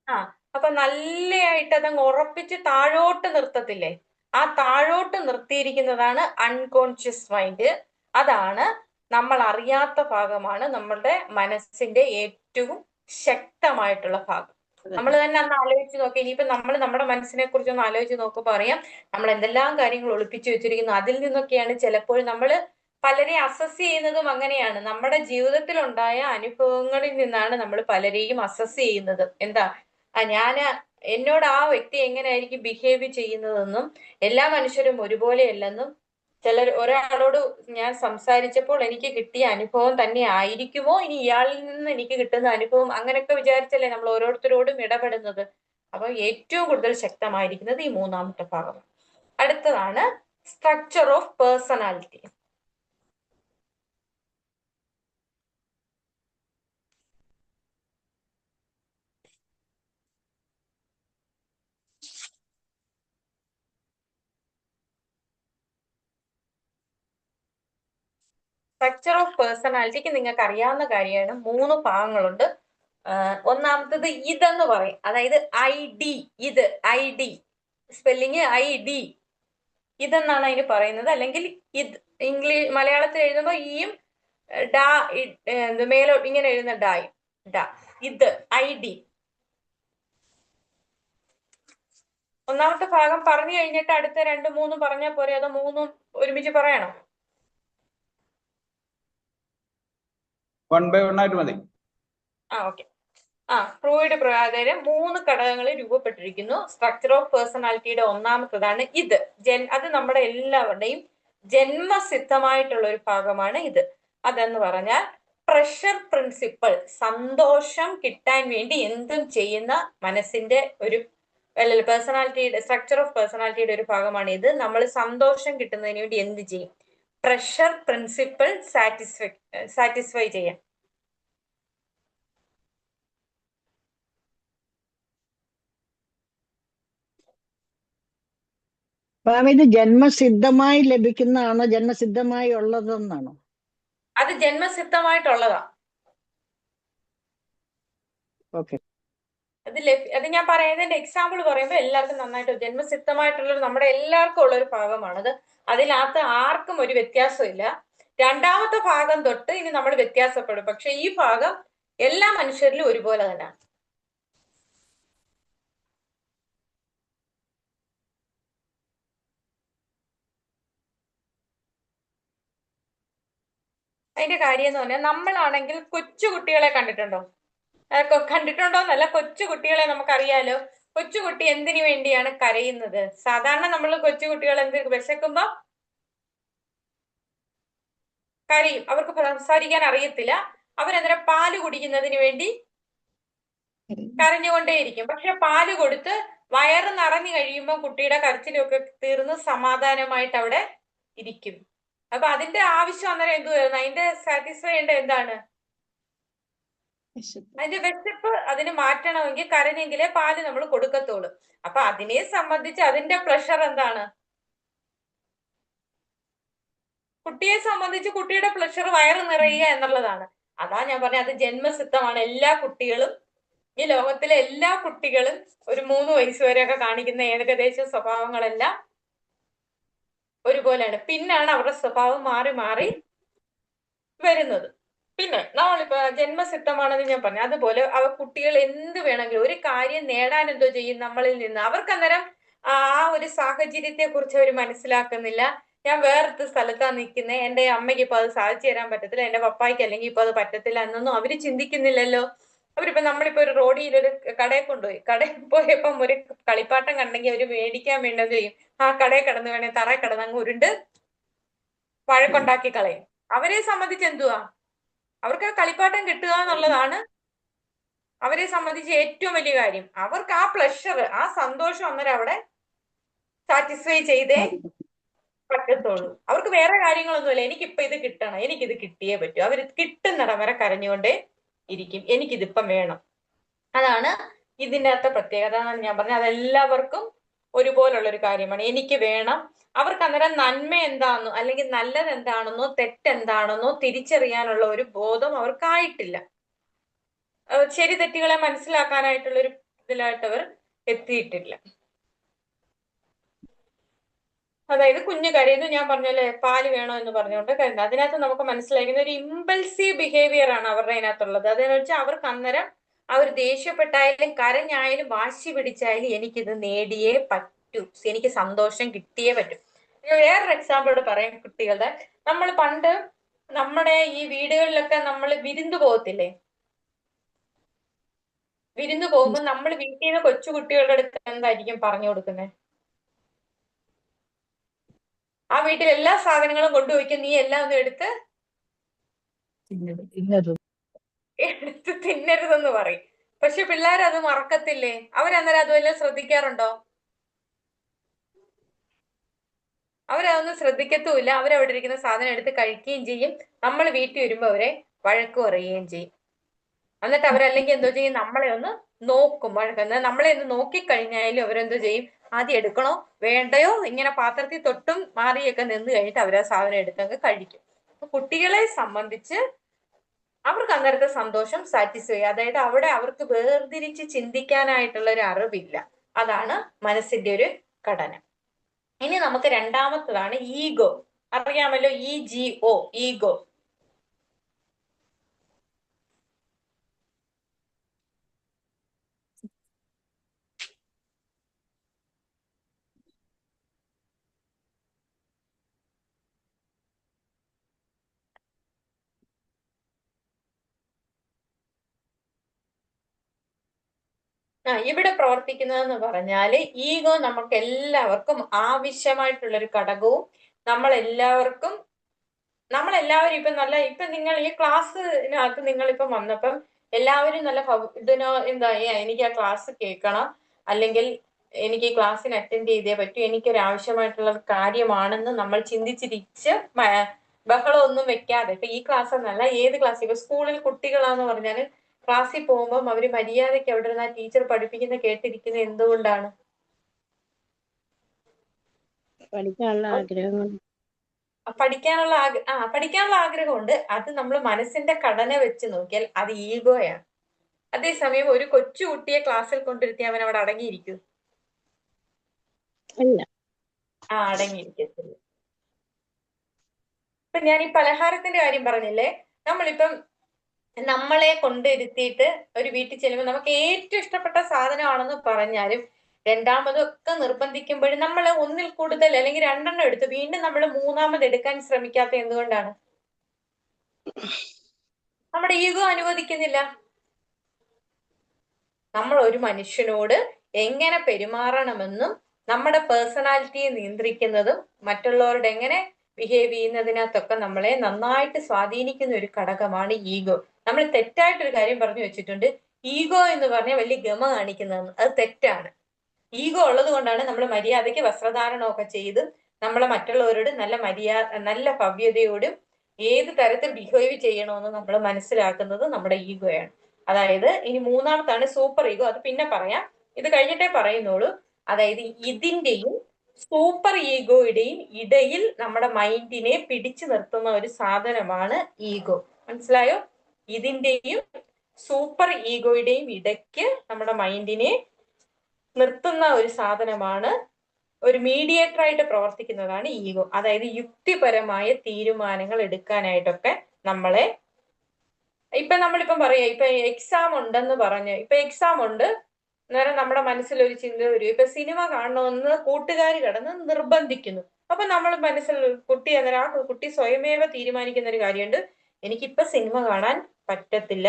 ആ, അപ്പൊ നല്ലയായിട്ട് അതങ്ങ് ഉറപ്പിച്ച് താഴോട്ട് നിർത്തത്തില്ലേ, ആ താഴോട്ട് നിർത്തിയിരിക്കുന്നതാണ് അൺകോൺഷ്യസ് മൈൻഡ്. അതാണ് നമ്മൾ അറിയാത്ത ഭാഗമാണ് നമ്മളുടെ മനസ്സിന്റെ ഏറ്റവും ശക്തമായിട്ടുള്ള ഭാഗം. നമ്മൾ തന്നെ അന്ന് ആലോചിച്ച് നോക്കി. ഇനിയിപ്പോ നമ്മൾ നമ്മുടെ മനസ്സിനെ കുറിച്ചൊന്ന് ആലോചിച്ച് നോക്കുമ്പോൾ അറിയാം നമ്മൾ എന്തെല്ലാം കാര്യങ്ങൾ ഒളിപ്പിച്ചു വെച്ചിരിക്കുന്നു. അതിൽ നിന്നൊക്കെയാണ് ചിലപ്പോൾ നമ്മൾ പലരെയും അസസ് ചെയ്യുന്നതും അങ്ങനെയാണ്. നമ്മുടെ ജീവിതത്തിൽ ഉണ്ടായ അനുഭവങ്ങളിൽ നിന്നാണ് നമ്മൾ പലരെയും അസസ് ചെയ്യുന്നത്. എന്താ, എന്നോട് ആ വ്യക്തി എങ്ങനെയായിരിക്കും ബിഹേവ് ചെയ്യുന്നതെന്നും എല്ലാ മനുഷ്യരും ഒരുപോലെയല്ലെന്നും ഒരാളോട് ഞാൻ സംസാരിച്ചപ്പോൾ എനിക്ക് കിട്ടിയ അനുഭവം തന്നെ ആയിരിക്കുമോ ഇനി ഇയാളിൽ നിന്ന് എനിക്ക് കിട്ടുന്ന അനുഭവം, അങ്ങനെയൊക്കെ വിചാരിച്ചല്ലേ നമ്മൾ ഓരോരുത്തരോടും ഇടപെടുന്നത്. അപ്പൊ ഏറ്റവും കൂടുതൽ ശക്തമായിരിക്കുന്നത് ഈ മൂന്നാമത്തെ ഭാഗം. അടുത്തതാണ് structure of personality. Structure of പേഴ്സണാലിറ്റിക്ക് നിങ്ങൾക്ക് അറിയാവുന്ന കാര്യമാണ്, 3 ഭാഗങ്ങളുണ്ട്. ഒന്നാമത്തത് ഇതെന്ന് പറയും, അതായത് ID. ID സ്പെല്ലിങ് ID, ഇതെന്നാണ് അതിന് പറയുന്നത്. അല്ലെങ്കിൽ ഇത് മലയാളത്തിൽ എഴുതുമ്പോൾ ഈയും ഡാ മേലോ ഇങ്ങനെ എഴുതുന്ന ഡായും ഡാ, ഇത് ID. ഒന്നാമത്തെ ഭാഗം പറഞ്ഞു കഴിഞ്ഞിട്ട് അടുത്ത 2, 3 പറഞ്ഞാൽ പോരെ, അതോ 3 ഒരുമിച്ച് പറയണോ? 1 by 1 ആയിട്ട് മതി. ഓക്കെ. ഫ്രോയിഡ് പ്രകാരം 3 ഘടകങ്ങൾ രൂപപ്പെട്ടിരിക്കുന്നു. സ്ട്രക്ചർ ഓഫ് പേഴ്സണാലിറ്റിയുടെ ഒന്നാമത്തതാണ് ഇത്. അത് നമ്മുടെ എല്ലാവരുടെയും ജന്മസിദ്ധമായിട്ടുള്ള ഒരു ഭാഗമാണ് ഇത്. അതെന്ന് പറഞ്ഞാൽ പ്രഷർ പ്രിൻസിപ്പിൾ, സന്തോഷം കിട്ടാൻ വേണ്ടി എന്തും ചെയ്യുന്ന മനസ്സിന്റെ ഒരു പേഴ്സണാലിറ്റിയുടെ സ്ട്രക്ചർ ഓഫ് പേഴ്സണാലിറ്റിയുടെ ഒരു ഭാഗമാണ് ഇത്. നമ്മൾ സന്തോഷം കിട്ടുന്നതിന് വേണ്ടി എന്ത് ചെയ്യും? പ്രഷർ പ്രിൻസിപ്പിൾ സാറ്റിസ്ഫൈ ചെയ്യാൻ. ഇത് ജന്മസിദ്ധമായി ലഭിക്കുന്നതാണോ ജന്മസിദ്ധമായി ഉള്ളതെന്നാണോ? അത് ജന്മസിദ്ധമായിട്ടുള്ളതാ. ഓക്കെ. അത് ഞാൻ പറയുന്നതിന്റെ എക്സാമ്പിൾ പറയുമ്പോൾ എല്ലാവർക്കും നന്നായിട്ട് ജന്മസിദ്ധമായിട്ടുള്ള നമ്മുടെ എല്ലാവർക്കും ഉള്ള ഒരു ഭാഗമാണത്. അതിനകത്ത് ആർക്കും ഒരു വ്യത്യാസമില്ല. രണ്ടാമത്തെ ഭാഗം തൊട്ട് ഇനി നമ്മൾ വ്യത്യാസപ്പെടും, പക്ഷെ ഈ ഭാഗം എല്ലാ മനുഷ്യരിലും ഒരുപോലെ തന്നെയാണ്. അതിന്റെ കാര്യം എന്ന് പറഞ്ഞാൽ നമ്മളാണെങ്കിൽ കൊച്ചു കുട്ടികളെ കണ്ടിട്ടുണ്ടോ? കണ്ടിട്ടുണ്ടോന്നല്ല, കൊച്ചു കുട്ടികളെ നമുക്കറിയാലോ. കൊച്ചുകുട്ടി എന്തിനു വേണ്ടിയാണ് കരയുന്നത്? സാധാരണ നമ്മൾ കൊച്ചുകുട്ടികൾ വിശക്കുമ്പോ കരയും, അവർക്ക് സംസാരിക്കാൻ അറിയത്തില്ല. അവരന്നേരം പാല് കുടിക്കുന്നതിന് വേണ്ടി കരഞ്ഞുകൊണ്ടേയിരിക്കും. പക്ഷെ പാല് കൊടുത്ത് വയറ് നിറഞ്ഞു കഴിയുമ്പോൾ കുട്ടിയുടെ കരച്ചിലൊക്കെ തീർന്ന് സമാധാനമായിട്ട് അവിടെ ഇരിക്കും. അപ്പൊ അതിന്റെ ആവശ്യം അന്നേരം എന്തുവായിരുന്നു? അതിന്റെ സാറ്റിസ്ഫൈ ചെയ്യേണ്ട എന്താണ്? അതിന്റെ വിശപ്പ് അതിന് മാറ്റണമെങ്കിൽ കരഞ്ഞെങ്കിലേ പാല് നമ്മൾ കൊടുക്കത്തുള്ളൂ. അപ്പൊ അതിനെ സംബന്ധിച്ച് അതിന്റെ പ്ലഷർ എന്താണ്? കുട്ടിയെ സംബന്ധിച്ച് കുട്ടിയുടെ പ്ലഷർ വയറ് നിറയുക എന്നുള്ളതാണ്. അതാ ഞാൻ പറഞ്ഞത്, അത് ജന്മസിദ്ധമാണ്. എല്ലാ കുട്ടികളും, ഈ ലോകത്തിലെ എല്ലാ കുട്ടികളും ഒരു 3 വയസ്സ് വരെയൊക്കെ കാണിക്കുന്ന ഏകദേശ സ്വഭാവങ്ങളെല്ലാം ഒരുപോലെയാണ്. പിന്നാണ് അവരുടെ സ്വഭാവം മാറി മാറി വരുന്നത്. പിന്നെ നമ്മളിപ്പോ ജന്മസിദ്ധമാണെന്ന് ഞാൻ പറഞ്ഞു. അതുപോലെ കുട്ടികൾ എന്ത് വേണമെങ്കിലും ഒരു കാര്യം നേടാൻ എന്തോ ചെയ്യും നമ്മളിൽ നിന്ന്. അവർക്ക് അന്നേരം ആ ഒരു സാഹചര്യത്തെ കുറിച്ച് അവർ മനസ്സിലാക്കുന്നില്ല. ഞാൻ വേറൊരു സ്ഥലത്താണ് നിൽക്കുന്നത്, എന്റെ അമ്മയ്ക്ക് ഇപ്പൊ അത് സാധിച്ചു തരാൻ പറ്റത്തില്ല, എന്റെ പപ്പായ്ക്ക് അല്ലെങ്കിൽ ഇപ്പൊ അത് പറ്റത്തില്ല എന്നൊന്നും അവര് ചിന്തിക്കുന്നില്ലല്ലോ. അവരിപ്പോ നമ്മളിപ്പോ ഒരു റോഡിൽ ഒരു കടയിൽ കൊണ്ടുപോയി, കടയിൽ പോയപ്പം ഒരു കളിപ്പാട്ടം കണ്ടെങ്കിൽ അവര് മേടിക്കാൻ വേണ്ടത് ചെയ്യും, ആ കടയിൽ കിടന്ന് വേണേ തറയിൽ കിടന്ന് അങ്ങ് ഉരുണ്ട് വഴക്കുണ്ടാക്കി കളയും. അവരെ സംബന്ധിച്ച് എന്തുവാ? അവർക്ക് ആ കളിപ്പാട്ടം കിട്ടുക എന്നുള്ളതാണ് അവരെ സംബന്ധിച്ച് ഏറ്റവും വലിയ കാര്യം. അവർക്ക് ആ പ്ലഷർ, ആ സന്തോഷം അന്നേരം അവിടെ സാറ്റിസ്ഫൈ ചെയ്തേ പറ്റത്തുള്ളൂ. അവർക്ക് വേറെ കാര്യങ്ങളൊന്നുമില്ല. എനിക്കിപ്പോ ഇത് കിട്ടണം, എനിക്കിത് കിട്ടിയേ പറ്റൂ. അവർ കിട്ടുന്നിടം വരെ കരഞ്ഞുകൊണ്ടേ ഇരിക്കും, എനിക്കിതിപ്പം വേണം. അതാണ് ഇതിൻ്റെ അകത്തെ പ്രത്യേകത എന്നാണ് ഞാൻ പറഞ്ഞത്. അതെല്ലാവർക്കും ഒരുപോലുള്ള ഒരു കാര്യമാണ്. എനിക്ക് വേണം. അവർക്ക് അന്നേരം നന്മ എന്താണെന്നോ അല്ലെങ്കിൽ നല്ലത് എന്താണെന്നോ തെറ്റെന്താണെന്നോ തിരിച്ചറിയാനുള്ള ഒരു ബോധം അവർക്കായിട്ടില്ല. ശരി തെറ്റുകളെ മനസ്സിലാക്കാനായിട്ടുള്ള ഒരു ഇതിലായിട്ട് അവർ എത്തിയിട്ടില്ല. അതായത് കുഞ്ഞു കരയുന്നു, ഞാൻ പറഞ്ഞല്ലേ പാല് വേണോ എന്ന് പറഞ്ഞുകൊണ്ട് കരുതുന്നത്. അതിനകത്ത് നമുക്ക് മനസ്സിലാക്കുന്ന ഒരു ഇമ്പൾസീവ് ബിഹേവിയർ ആണ് അവരുടെ അതിനകത്തുള്ളത്. അതെന്ന് വെച്ചാൽ അവർക്ക് അന്നേരം അവർ ദേഷ്യപ്പെട്ടായാലും കരഞ്ഞായാലും വാശി പിടിച്ചായാലും എനിക്കിത് നേടിയേ പറ്റൂ, എനിക്ക് സന്തോഷം കിട്ടിയേ പറ്റൂ. വേറൊരു എക്സാമ്പിളോട് പറയാം കുട്ടികളുടെ. നമ്മൾ പണ്ട് നമ്മുടെ ഈ വീടുകളിലൊക്കെ നമ്മൾ വിരുന്ന് പോകത്തില്ലേ? വിരുന്ന് പോകുമ്പോൾ നമ്മൾ വീട്ടിൽ നിന്ന് കൊച്ചു കുട്ടികളുടെ അടുത്ത് എന്തായിരിക്കും പറഞ്ഞു കൊടുക്കുന്നത്? ആ വീട്ടിൽ എല്ലാ സാധനങ്ങളും കൊണ്ടുപോയിക്കും, നീ എല്ലാം ഒന്ന് എടുത്ത് തിന്നരുതെന്ന് പറയും. പക്ഷെ പിള്ളേർ അത് മറക്കത്തില്ലേ? അവരന്നേരം അതുമെല്ലാം ശ്രദ്ധിക്കാറുണ്ടോ? അവരതൊന്നും ശ്രദ്ധിക്കത്തുമില്ല. അവരവിടെ ഇരിക്കുന്ന സാധനം എടുത്ത് കഴിക്കുകയും ചെയ്യും. നമ്മൾ വീട്ടിൽ വരുമ്പോ അവരെ വഴക്ക് പറയുകയും ചെയ്യും. എന്നിട്ട് അവരല്ലെങ്കിൽ എന്തോ ചെയ്യും, നമ്മളെ ഒന്ന് നോക്കും. വഴക്ക് നമ്മളെ ഒന്ന് നോക്കിക്കഴിഞ്ഞാലും അവരെന്തോ ചെയ്യും, ആദ്യം എടുക്കണോ വേണ്ടയോ ഇങ്ങനെ പാത്രത്തിൽ തൊട്ടും മാറിയൊക്കെ നിന്ന് കഴിഞ്ഞിട്ട് അവരാ സാധനം എടുത്തങ്ങ് കഴിക്കും. അപ്പൊ കുട്ടികളെ സംബന്ധിച്ച് അവർക്ക് അന്നേരത്തെ സന്തോഷം സാറ്റിസ്ഫൈ, അതായത് അവിടെ അവർക്ക് വേർതിരിച്ച് ചിന്തിക്കാനായിട്ടുള്ള ഒരു അറിവില്ല. അതാണ് മനസ്സിന്റെ ഒരു ഘടന. ഇനി നമുക്ക് രണ്ടാമത്തതാണ് ഈഗോ. അറിയാമല്ലോ, EGO, ഈഗോ. ഇവിടെ പ്രവർത്തിക്കുന്നതെന്ന് പറഞ്ഞാല് ഈഗോ നമുക്ക് എല്ലാവർക്കും ആവശ്യമായിട്ടുള്ളൊരു ഘടകവും നമ്മളെല്ലാവരും ഇപ്പൊ നിങ്ങൾ ഈ ക്ലാസ്സിനകത്ത് നിങ്ങളിപ്പം വന്നപ്പം എല്ലാവരും നല്ല ഇതിനോ എന്താ എനിക്ക് ആ ക്ലാസ് കേൾക്കണം, അല്ലെങ്കിൽ എനിക്ക് ഈ ക്ലാസ്സിന് അറ്റൻഡ് ചെയ്തേ പറ്റൂ, എനിക്കൊരു ആവശ്യമായിട്ടുള്ള കാര്യമാണെന്ന് നമ്മൾ ചിന്തിച്ചിരിച്ച് ബഹളമൊന്നും വെക്കാതെ, ഇപ്പൊ ഈ ക്ലാസ് എന്നല്ല ഏത് ക്ലാസ്, ഇപ്പൊ സ്കൂളിൽ കുട്ടികളാന്ന് പറഞ്ഞാല് ക്ലാസ്സിൽ പോകുമ്പോൾ അവര് മര്യാദയ്ക്ക് അവിടെ ഇരുന്ന് ടീച്ചർ പഠിപ്പിക്കുന്ന കേട്ടിരിക്കുന്നത് എന്തുകൊണ്ടാണ്? പഠിക്കാനുള്ള ആഗ്രഹം. പഠിക്കാനുള്ള ആഗ്രഹമുണ്ട്. അത് നമ്മൾ മനസ്സിന്റെ ഘടന വെച്ച് നോക്കിയാൽ അത് ഈഗോയാണ്. അതേസമയം ഒരു കൊച്ചു കുട്ടിയെ ക്ലാസ്സിൽ കൊണ്ടിരുത്തി അവൻ അവിടെ അടങ്ങിയിരിക്കും? അടങ്ങിയിരിക്കത്തില്ല. ഇപ്പൊ ഞാൻ ഈ പലഹാരത്തിന്റെ കാര്യം പറഞ്ഞില്ലേ, നമ്മളിപ്പം നമ്മളെ കൊണ്ടിരുത്തിയിട്ട് ഒരു വീട്ടിൽ ചെല്ലുമ്പോൾ നമുക്ക് ഏറ്റവും ഇഷ്ടപ്പെട്ട സാധനമാണെന്ന് പറഞ്ഞാലും രണ്ടാമതൊക്കെ നിർബന്ധിക്കുമ്പോഴും നമ്മൾ ഒന്നിൽ കൂടുതൽ അല്ലെങ്കിൽ രണ്ടെണ്ണം എടുത്ത് വീണ്ടും നമ്മൾ മൂന്നാമത് എടുക്കാൻ ശ്രമിക്കാത്ത എന്തുകൊണ്ടാണ്? നമ്മുടെ ഈഗോ അനുവദിക്കുന്നില്ല. നമ്മൾ ഒരു മനുഷ്യനോട് എങ്ങനെ പെരുമാറണമെന്നും നമ്മുടെ പേഴ്സണാലിറ്റിയെ നിയന്ത്രിക്കുന്നതും മറ്റുള്ളവരുടെ എങ്ങനെ ബിഹേവ് ചെയ്യുന്നതിനകത്തൊക്കെ നമ്മളെ നന്നായിട്ട് സ്വാധീനിക്കുന്ന ഒരു ഘടകമാണ് ഈഗോ. നമ്മൾ തെറ്റായിട്ടൊരു കാര്യം പറഞ്ഞു വെച്ചിട്ടുണ്ട്, ഈഗോ എന്ന് പറഞ്ഞാൽ വലിയ ഗമ കാണിക്കുന്നതെന്ന്. അത് തെറ്റാണ്. ഈഗോ ഉള്ളത് കൊണ്ടാണ് നമ്മൾ മര്യാദയ്ക്ക് വസ്ത്രധാരണമൊക്കെ ചെയ്ത് നമ്മളെ മറ്റുള്ളവരോട് നല്ല ഭവ്യതയോടും ഏത് തരത്തിൽ ബിഹേവ് ചെയ്യണമെന്ന് നമ്മൾ മനസ്സിലാക്കുന്നത് നമ്മുടെ ഈഗോയാണ്. അതായത് ഇനി മൂന്നാമത്താണ് സൂപ്പർ ഈഗോ. അത് പിന്നെ പറയാം, ഇത് കഴിഞ്ഞിട്ടേ പറയുന്നുള്ളൂ. അതായത് ഇതിന്റെയും സൂപ്പർ ഈഗോയുടെയും ഇടയിൽ നമ്മുടെ മൈൻഡിനെ പിടിച്ചു നിർത്തുന്ന ഒരു സാധനമാണ് ഈഗോ. മനസ്സിലായോ? ഇതിന്റെയും സൂപ്പർ ഈഗോയുടെയും ഇടയ്ക്ക് നമ്മുടെ മൈൻഡിനെ നിർത്തുന്ന ഒരു സാധനമാണ്, ഒരു മീഡിയേറ്റർ ആയിട്ട് പ്രവർത്തിക്കുന്നതാണ് ഈഗോ. അതായത് യുക്തിപരമായ തീരുമാനങ്ങൾ എടുക്കാനായിട്ടൊക്കെ നമ്മളെ, ഇപ്പൊ നമ്മളിപ്പം പറയാം, ഇപ്പൊ എക്സാം ഉണ്ടെന്ന് പറഞ്ഞ്, ഇപ്പൊ എക്സാം ഉണ്ട് അന്നേരം നമ്മുടെ മനസ്സിലൊരു ചിന്ത വരും, ഇപ്പൊ സിനിമ കാണണമെന്ന് കൂട്ടുകാർ കിടന്ന് നിർബന്ധിക്കുന്നു. അപ്പൊ നമ്മൾ മനസ്സിൽ അന്നേരം ആ കുട്ടി സ്വയമേവ തീരുമാനിക്കുന്ന ഒരു കാര്യമുണ്ട്, എനിക്കിപ്പൊ സിനിമ കാണാൻ പറ്റത്തില്ല,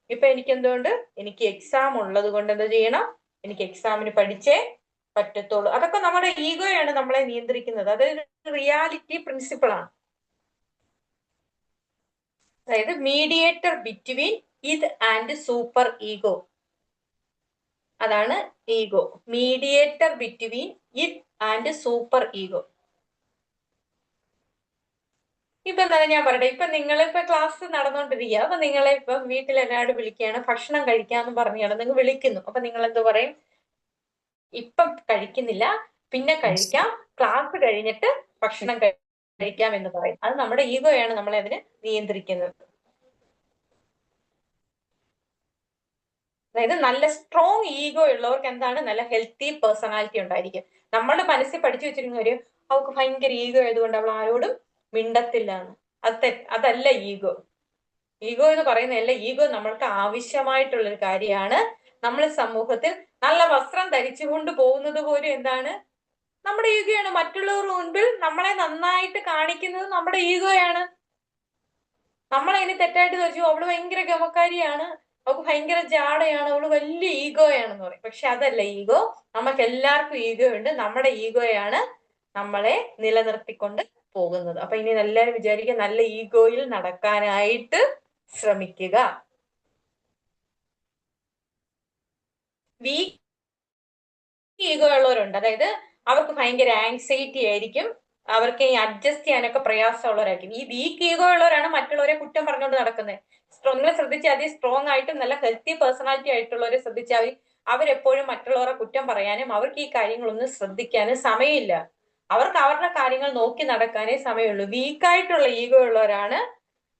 ഇപ്പൊ എനിക്ക് എന്തുകൊണ്ട്, എനിക്ക് എക്സാം ഉള്ളത് കൊണ്ട് എന്താ ചെയ്യണം, എനിക്ക് എക്സാമിന് പഠിച്ചേ പറ്റത്തുള്ളൂ. അതൊക്കെ നമ്മുടെ ഈഗോയാണ് നമ്മളെ നിയന്ത്രിക്കുന്നത്. അതൊരു റിയാലിറ്റി പ്രിൻസിപ്പിൾ ആണ്. അതായത് മീഡിയേറ്റർ ബിറ്റ്വീൻ ഇത് ആൻഡ് സൂപ്പർ ഈഗോ. അതാണ് ഈഗോ, മീഡിയേറ്റർ ബിറ്റ്വീൻ ഇത് ആൻഡ് സൂപ്പർ ഈഗോ. തന്നെ ഞാൻ പറയട്ടെ, ഇപ്പൊ നിങ്ങളിപ്പോ ക്ലാസ് നടന്നുകൊണ്ടിരിക്കുക, അപ്പൊ നിങ്ങളെ ഇപ്പം വീട്ടിൽ എല്ലാവരും വിളിക്കുകയാണ്, ഭക്ഷണം കഴിക്കാന്ന് പറഞ്ഞാണ് നിങ്ങൾ വിളിക്കുന്നു. അപ്പൊ നിങ്ങൾ എന്ത് പറയും? ഇപ്പം കഴിക്കുന്നില്ല, പിന്നെ കഴിക്കാം, ക്ലാസ് കഴിഞ്ഞിട്ട് ഭക്ഷണം കഴിക്കാം എന്ന് പറയും. അത് നമ്മുടെ ഈഗോയാണ് നമ്മളെ അതിന് നിയന്ത്രിക്കുന്നത്. അതായത് നല്ല സ്ട്രോങ് ഈഗോ ഉള്ളവർക്ക് എന്താണ്, നല്ല ഹെൽത്തി പേഴ്സണാലിറ്റി ഉണ്ടായിരിക്കും. നമ്മുടെ മനസ്സിൽ പഠിച്ചു വെച്ചിരുന്നവര് അവൾക്ക് ഭയങ്കര ഈഗോ ആയതുകൊണ്ട് അവൾ ആരോടും മിണ്ടത്തില്ല എന്ന്. അതല്ല ഈഗോ. ഈഗോ എന്ന് പറയുന്നതല്ല. ഈഗോ നമ്മൾക്ക് ആവശ്യമായിട്ടുള്ളൊരു കാര്യമാണ്. നമ്മൾ സമൂഹത്തിൽ നല്ല വസ്ത്രം ധരിച്ചുകൊണ്ട് പോകുന്നത് പോലും എന്താണ്, നമ്മുടെ ഈഗോയാണ്. മറ്റുള്ളവരുടെ മുൻപിൽ നമ്മളെ നന്നായിട്ട് കാണിക്കുന്നത് നമ്മുടെ ഈഗോയാണ്. നമ്മളതിന് തെറ്റായിട്ട് ധരിച്ചു അവള് ഭയങ്കര ഗമക്കാരിയാണ്, അവൾക്ക് ഭയങ്കര ജാടയാണ്, അവള് വലിയ ഈഗോയാണെന്ന് പറയും. പക്ഷെ അതല്ല ഈഗോ. നമുക്ക് എല്ലാവർക്കും ഈഗോ ഉണ്ട്. നമ്മുടെ ഈഗോയാണ് നമ്മളെ നിലനിർത്തിക്കൊണ്ട് പോകുന്നത്. അപ്പൊ ഇനി എല്ലാവരും വിചാരിക്കുക, നല്ല ഈഗോയിൽ നടക്കാനായിട്ട് ശ്രമിക്കുക. വീക്ക് ഈഗോ ഉള്ളവരുണ്ട്. അതായത് അവർക്ക് ഭയങ്കര ആങ്സൈറ്റി ആയിരിക്കും, അവർക്ക് ഈ അഡ്ജസ്റ്റ് ചെയ്യാനൊക്കെ പ്രയാസമുള്ളവരായിരിക്കും. ഈ വീക്ക് ഈഗോ ഉള്ളവരാണ് മറ്റുള്ളവരെ കുറ്റം പറഞ്ഞുകൊണ്ട് നടക്കുന്നത്. നിങ്ങൾ ശ്രദ്ധിച്ചാൽ മതി, സ്ട്രോങ് ആയിട്ടും നല്ല ഹെൽത്തി പേഴ്സണാലിറ്റി ആയിട്ടുള്ളവരെ ശ്രദ്ധിച്ചാൽ മതി, അവരെപ്പോഴും മറ്റുള്ളവരെ കുറ്റം പറയാനും അവർക്ക് ഈ കാര്യങ്ങളൊന്നും ശ്രദ്ധിക്കാനും സമയമില്ല. അവർക്ക് അവരുടെ കാര്യങ്ങൾ നോക്കി നടക്കാനേ സമയമുള്ളൂ. വീക്കായിട്ടുള്ള ഈഗോ ഉള്ളവരാണ്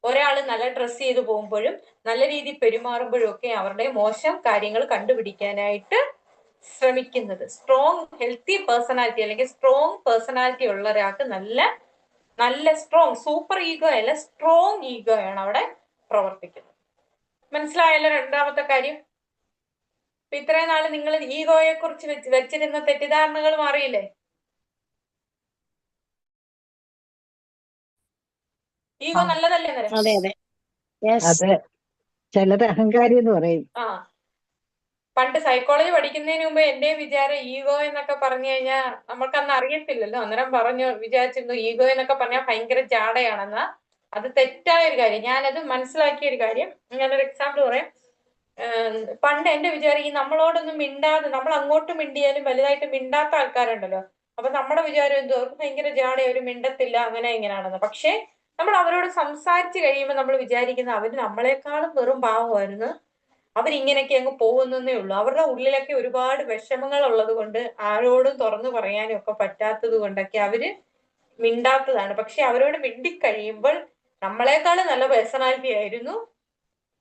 ഒരാൾ നല്ല ഡ്രസ്സ് ചെയ്ത് പോകുമ്പോഴും നല്ല രീതിയിൽ പെരുമാറുമ്പോഴും ഒക്കെ അവരുടെ മോശം കാര്യങ്ങൾ കണ്ടുപിടിക്കാനായിട്ട് ശ്രമിക്കുന്നത്. സ്ട്രോങ് ഹെൽത്തി പേഴ്സണാലിറ്റി അല്ലെങ്കിൽ സ്ട്രോങ് പേഴ്സണാലിറ്റി ഉള്ള ഒരാൾക്ക് നല്ല സ്ട്രോങ് സൂപ്പർ ഈഗോ അല്ല, സ്ട്രോങ് ഈഗോ ആണ് അവിടെ പ്രവർത്തിക്കുന്നത്. മനസ്സിലായല്ലോ രണ്ടാമത്തെ കാര്യം? ഇപ്പൊ ഇത്രയും നാള് നിങ്ങൾ ഈഗോയെ കുറിച്ച് വെച്ചിരുന്ന തെറ്റിദ്ധാരണകൾ മാറിയില്ലേ? ഈഗോ നല്ലതല്ലേ അന്നേരം? അതെ അതെ യെസ് അതെ, ചിലത് അഹങ്കാരി എന്ന് പറയും. ആ, പണ്ട് സൈക്കോളജി പഠിക്കുന്നതിന് മുമ്പ് എന്റെ വിചാരം ഈഗോ എന്നൊക്കെ പറഞ്ഞു കഴിഞ്ഞാൽ നമുക്കന്ന് അറിയത്തില്ലല്ലോ. അന്നേരം വിചാരിച്ചിരുന്നു ഈഗോ എന്നൊക്കെ പറഞ്ഞാൽ ഭയങ്കര ജാടയാണെന്നാ. അത് തെറ്റായ ഒരു കാര്യം. ഞാനത് മനസ്സിലാക്കിയ ഒരു കാര്യം. ഞാനൊരു എക്സാമ്പിൾ പറയാം. പണ്ട് എന്റെ വിചാരം ഈ നമ്മളോടൊന്നും മിണ്ടാതെ, നമ്മൾ അങ്ങോട്ട് മിണ്ടിയാലും വലുതായിട്ട് മിണ്ടാത്ത ആൾക്കാരുണ്ടല്ലോ, അപ്പൊ നമ്മുടെ വിചാരം എന്തോ അവർക്ക് ഭയങ്കര ജാട, അവര് മിണ്ടത്തില്ല, അങ്ങനെ ഇങ്ങനെയാണെന്ന്. പക്ഷെ നമ്മൾ അവരോട് സംസാരിച്ച് കഴിയുമ്പോൾ നമ്മൾ വിചാരിക്കുന്നത് അവര് നമ്മളെക്കാളും വെറും പാവമായിരുന്നു, അവരിങ്ങനെയൊക്കെ അങ്ങ് പോകുന്നേ ഉള്ളൂ. അവരുടെ ഉള്ളിലൊക്കെ ഒരുപാട് വിഷമങ്ങൾ ഉള്ളത് കൊണ്ട് ആരോടും തുറന്നു പറയാനും ഒക്കെ പറ്റാത്തത് കൊണ്ടൊക്കെ അവര് മിണ്ടാത്തതാണ്. പക്ഷെ അവരോട് മിണ്ടിക്കഴിയുമ്പോൾ നമ്മളെക്കാളും നല്ല പേഴ്സണാലിറ്റി ആയിരുന്നു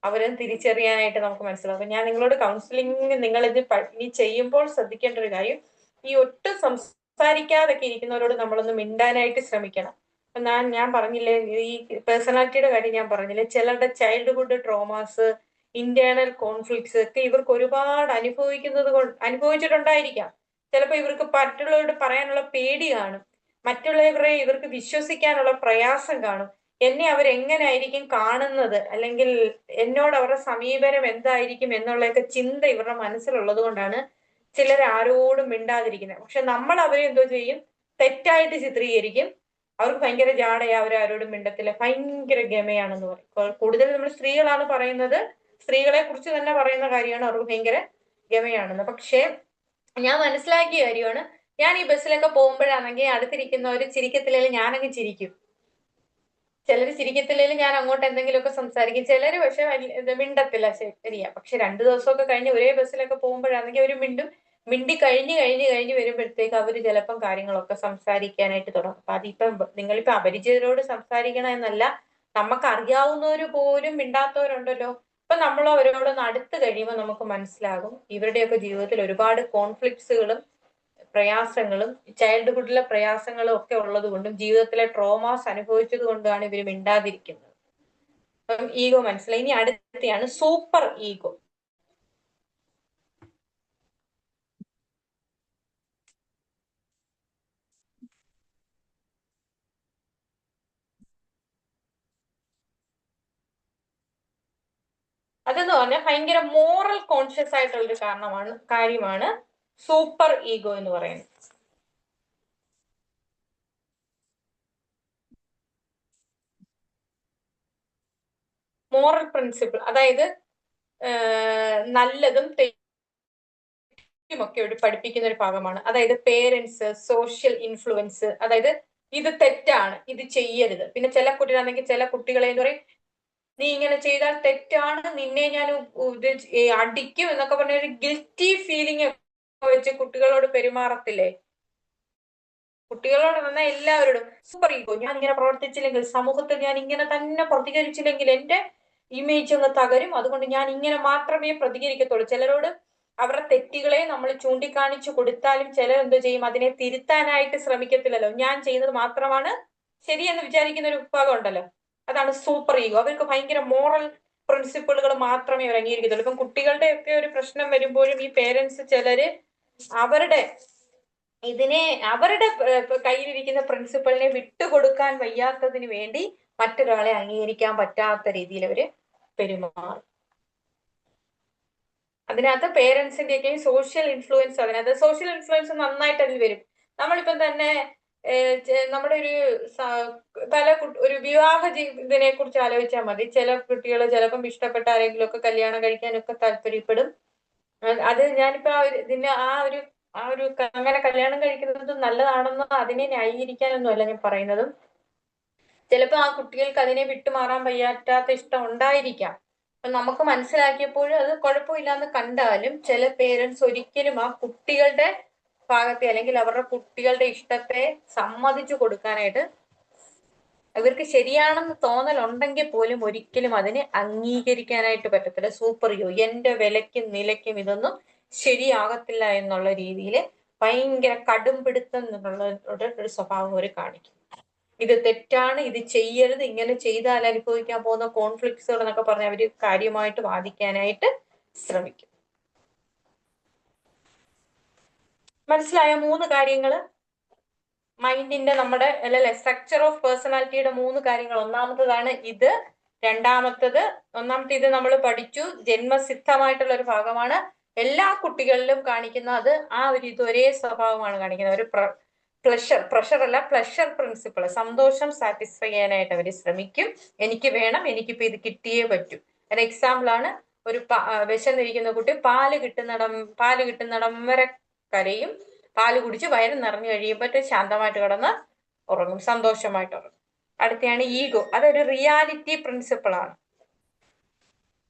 അവരും തിരിച്ചറിയാനായിട്ട് നമുക്ക് മനസ്സിലാവും. അപ്പൊ ഞാൻ നിങ്ങളോട് കൗൺസിലിംഗ് നിങ്ങളിത് ഇനി ചെയ്യുമ്പോൾ ശ്രദ്ധിക്കേണ്ട ഒരു കാര്യം, ഈ ഒട്ടും സംസാരിക്കാതൊക്കെ ഇരിക്കുന്നവരോട് നമ്മളൊന്ന് മിണ്ടാനായിട്ട് ശ്രമിക്കണം. അപ്പൊ ഞാൻ പറഞ്ഞില്ലേ, ഈ പേഴ്സണാലിറ്റിയുടെ കാര്യം ഞാൻ പറഞ്ഞില്ലേ, ചിലരുടെ ചൈൽഡ്ഹുഡ് ട്രോമാസ്, ഇന്റേണൽ കോൺഫ്ലിക്ട്സ് ഒക്കെ ഇവർക്ക് ഒരുപാട് അനുഭവിച്ചിട്ടുണ്ടായിരിക്കാം. ചിലപ്പോൾ ഇവർക്ക് മറ്റുള്ളവരോട് പറയാനുള്ള പേടി കാണും, മറ്റുള്ളവരെ ഇവർക്ക് വിശ്വസിക്കാനുള്ള പ്രയാസം കാണും. എന്നെ അവരെങ്ങനായിരിക്കും കാണുന്നത്, അല്ലെങ്കിൽ എന്നോട് അവരുടെ സമീപനം എന്തായിരിക്കും എന്നുള്ളതൊക്കെ ചിന്ത ഇവരുടെ മനസ്സിലുള്ളത് കൊണ്ടാണ് ചിലർ ആരോടും മിണ്ടാതിരിക്കുന്നത്. പക്ഷെ നമ്മൾ അവരെ എന്തോ ചെയ്യും, തെറ്റായിട്ട് ചിത്രീകരിക്കും. അവർക്ക് ഭയങ്കര ജാടയാ, അവരാരോടും മിണ്ടത്തില്ല, ഭയങ്കര ഗമയാണെന്ന് പറയും. കൂടുതൽ നമ്മൾ സ്ത്രീകളാണ് പറയുന്നത്, സ്ത്രീകളെ കുറിച്ച് തന്നെ പറയുന്ന കാര്യമാണ്, അവർക്ക് ഭയങ്കര ഗമയാണെന്ന്. പക്ഷെ ഞാൻ മനസ്സിലാക്കിയ കാര്യമാണ്, ഞാൻ ഈ ബസ്സിലൊക്കെ പോകുമ്പോഴാണെങ്കിൽ അടുത്തിരിക്കുന്നവര് ചിരിക്കത്തില്ലെങ്കിൽ ഞാനങ്ങ് ചിരിക്കും. ചിലര് ചിരിക്കത്തില്ലേലും ഞാൻ അങ്ങോട്ട് എന്തെങ്കിലുമൊക്കെ സംസാരിക്കും. ചിലര് പക്ഷെ മിണ്ടത്തില്ല, ശരിയാ. പക്ഷെ 2 ദിവസമൊക്കെ കഴിഞ്ഞ് ഒരേ ബസ്സിലൊക്കെ പോകുമ്പോഴാണെങ്കിൽ അവര് മിണ്ടി കഴിഞ്ഞ് വരുമ്പോഴത്തേക്ക് അവര് ചിലപ്പം കാര്യങ്ങളൊക്കെ സംസാരിക്കാനായിട്ട് തുടങ്ങും. അപ്പൊ അതിപ്പം നിങ്ങളിപ്പോ അപരിചിതരോട് സംസാരിക്കണം എന്നല്ല, നമുക്ക് അറിയാവുന്നവര് പോലും മിണ്ടാത്തവരുണ്ടല്ലോ. അപ്പൊ നമ്മൾ അവരോടൊന്ന് അടുത്ത് കഴിയുമ്പോൾ നമുക്ക് മനസ്സിലാകും ഇവരുടെയൊക്കെ ജീവിതത്തിൽ ഒരുപാട് കോൺഫ്ലിക്ട്സുകളും പ്രയാസങ്ങളും ചൈൽഡ്ഹുഡിലെ പ്രയാസങ്ങളും ഒക്കെ ഉള്ളത് കൊണ്ടും ജീവിതത്തിലെ ട്രോമാസ് അനുഭവിച്ചത് കൊണ്ടാണ് ഇവർ മിണ്ടാതിരിക്കുന്നത്. അപ്പം ഈഗോ മനസ്സിലായി. ഇനി അടുത്തെയാണ് സൂപ്പർ ഈഗോ. അതെന്ന് പറഞ്ഞാൽ ഭയങ്കര മോറൽ കോൺഷ്യസ് ആയിട്ടുള്ളൊരു കാര്യമാണ് സൂപ്പർ ഈഗോ എന്ന് പറയുന്നത്. മോറൽ പ്രിൻസിപ്പിൾ, അതായത് നല്ലതും ഒക്കെ പഠിപ്പിക്കുന്ന ഒരു ഭാഗമാണ്. അതായത് പേരൻസ്, സോഷ്യൽ ഇൻഫ്ലുവൻസ്, അതായത് ഇത് തെറ്റാണ്, ഇത് ചെയ്യരുത്. പിന്നെ ചില കുട്ടികളാണെങ്കിൽ ചില കുട്ടികളെ എന്ന് പറയും നീ ഇങ്ങനെ ചെയ്താൽ തെറ്റാണ്, നിന്നെ ഞാൻ അടിക്കും എന്നൊക്കെ പറഞ്ഞ ഒരു ഗിൽറ്റി ഫീലിംഗ് വെച്ച് കുട്ടികളോട് പെരുമാറത്തില്ലേ? കുട്ടികളോട് പറഞ്ഞാൽ എല്ലാവരോടും സൂപ്പർ ഈഗോ, ഞാൻ ഇങ്ങനെ പ്രവർത്തിച്ചില്ലെങ്കിൽ, സമൂഹത്തിൽ ഞാൻ ഇങ്ങനെ തന്നെ പ്രതികരിച്ചില്ലെങ്കിൽ എന്റെ ഇമേജ് അങ്ങ് തകരും, അതുകൊണ്ട് ഞാൻ ഇങ്ങനെ മാത്രമേ പ്രതികരിക്കത്തുള്ളൂ. ചിലരോട് അവരുടെ തെറ്റുകളെ നമ്മൾ ചൂണ്ടിക്കാണിച്ചു കൊടുത്താലും ചിലർ എന്ത് ചെയ്യും, അതിനെ തിരുത്താനായിട്ട് ശ്രമിക്കത്തില്ലല്ലോ. ഞാൻ ചെയ്യുന്നത് മാത്രമാണ് ശരിയെന്ന് വിചാരിക്കുന്ന ഒരു വിഭാഗം ഉണ്ടല്ലോ, അതാണ് സൂപ്പർ ഈഗോ. അവർക്ക് ഭയങ്കര മോറൽ പ്രിൻസിപ്പിളുകൾ മാത്രമേ അവർ അംഗീകരിക്കത്തുള്ളൂ. ഇപ്പം കുട്ടികളുടെ ഒക്കെ ഒരു പ്രശ്നം വരുമ്പോഴും ഈ പേരൻസ് ചിലര് അവരുടെ കയ്യിലിരിക്കുന്ന പ്രിൻസിപ്പളിനെ വിട്ടുകൊടുക്കാൻ വയ്യാത്തതിന് വേണ്ടി മറ്റൊരാളെ അംഗീകരിക്കാൻ പറ്റാത്ത രീതിയിൽ അവര് പെരുമാറും. അതിനകത്ത് പേരൻസിന്റെയൊക്കെയും സോഷ്യൽ ഇൻഫ്ലുവൻസ്, അതിനകത്ത് സോഷ്യൽ ഇൻഫ്ലുവൻസ് നന്നായിട്ട് അതിൽ വരും. നമ്മളിപ്പം തന്നെ നമ്മുടെ ഒരു വിവാഹ ഇതിനെ കുറിച്ച് ആലോചിച്ചാൽ മതി. ചില കുട്ടികൾ ചിലപ്പം ഇഷ്ടപ്പെട്ട ആരെങ്കിലും ഒക്കെ കല്യാണം കഴിക്കാനൊക്കെ താല്പര്യപ്പെടും. അത് ഞാനിപ്പോ അങ്ങനെ കല്യാണം കഴിക്കുന്നത് നല്ലതാണെന്നോ അതിനെ ന്യായീകരിക്കാനൊന്നും അല്ല ഞാൻ പറയുന്നത്. ചിലപ്പോ ആ കുട്ടികൾക്ക് അതിനെ വിട്ടുമാറാൻ വയ്യാത്ത ഇഷ്ടം ഉണ്ടായിരിക്കാം. അപ്പൊ നമുക്ക് മനസ്സിലാക്കിയപ്പോഴും അത് കുഴപ്പമില്ലാന്ന് കണ്ടാലും ചില പേരൻസ് ഒരിക്കലും ആ കുട്ടികളുടെ ഭാഗത്തെ അല്ലെങ്കിൽ അവരുടെ കുട്ടികളുടെ ഇഷ്ടത്തെ സമ്മതിച്ചു കൊടുക്കാനായിട്ട്, ഇവർക്ക് ശരിയാണെന്ന് തോന്നലുണ്ടെങ്കിൽ പോലും ഒരിക്കലും അതിനെ അംഗീകരിക്കാനായിട്ട് പറ്റത്തില്ല. സൂപ്പർ യോ, എന്റെ വിലയ്ക്കും നിലയ്ക്കും ഇതൊന്നും ശരിയാകത്തില്ല എന്നുള്ള രീതിയിൽ ഭയങ്കര കടുംപിടുത്തം എന്നുള്ള ഒരു സ്വഭാവം അവർ കാണിക്കും. ഇത് തെറ്റാണ്, ഇത് ചെയ്യരുത്, ഇങ്ങനെ ചെയ്താൽ അനുഭവിക്കാൻ പോകുന്ന കോൺഫ്ലിക്ട്സുകൾ എന്നൊക്കെ പറഞ്ഞ് അവര് കാര്യമായിട്ട് വാദിക്കാനായിട്ട് ശ്രമിക്കും. മനസ്സിലായ 3 കാര്യങ്ങള് മൈൻഡിന്റെ നമ്മുടെ അല്ലല്ലേ സ്ട്രക്ചർ ഓഫ് പേഴ്സണാലിറ്റിയുടെ 3 കാര്യങ്ങൾ. ഒന്നാമത്തതാണ് ഇത്. ഒന്നാമത്തെ ഇത് നമ്മൾ പഠിച്ചു, ജന്മസിദ്ധമായിട്ടുള്ള ഒരു ഭാഗമാണ്. എല്ലാ കുട്ടികളിലും കാണിക്കുന്ന അത് ഇത് ഒരേ സ്വഭാവമാണ് കാണിക്കുന്നത്. ഒരു പ്ലഷർ പ്രിൻസിപ്പിൾ, സന്തോഷം സാറ്റിസ്ഫൈ ചെയ്യാനായിട്ട് അവർ ശ്രമിക്കും. എനിക്ക് വേണം, എനിക്കിപ്പോ ഇത് കിട്ടിയേ പറ്റൂ. ഒരു എക്സാമ്പിൾ ആണ്, ഒരു വിശന്നിരിക്കുന്ന കുട്ടി പാല് കിട്ടുന്നിടം വരെ കരയും, പാല് കുടിച്ച് വയറ് നിറഞ്ഞു കഴിയുമ്പോൾ ശാന്തമായിട്ട് കിടന്ന് ഉറങ്ങും, സന്തോഷമായിട്ട് ഉറങ്ങും. അടുത്തയാണ് ഈഗോ. അതൊരു റിയാലിറ്റി പ്രിൻസിപ്പിൾ ആണ്.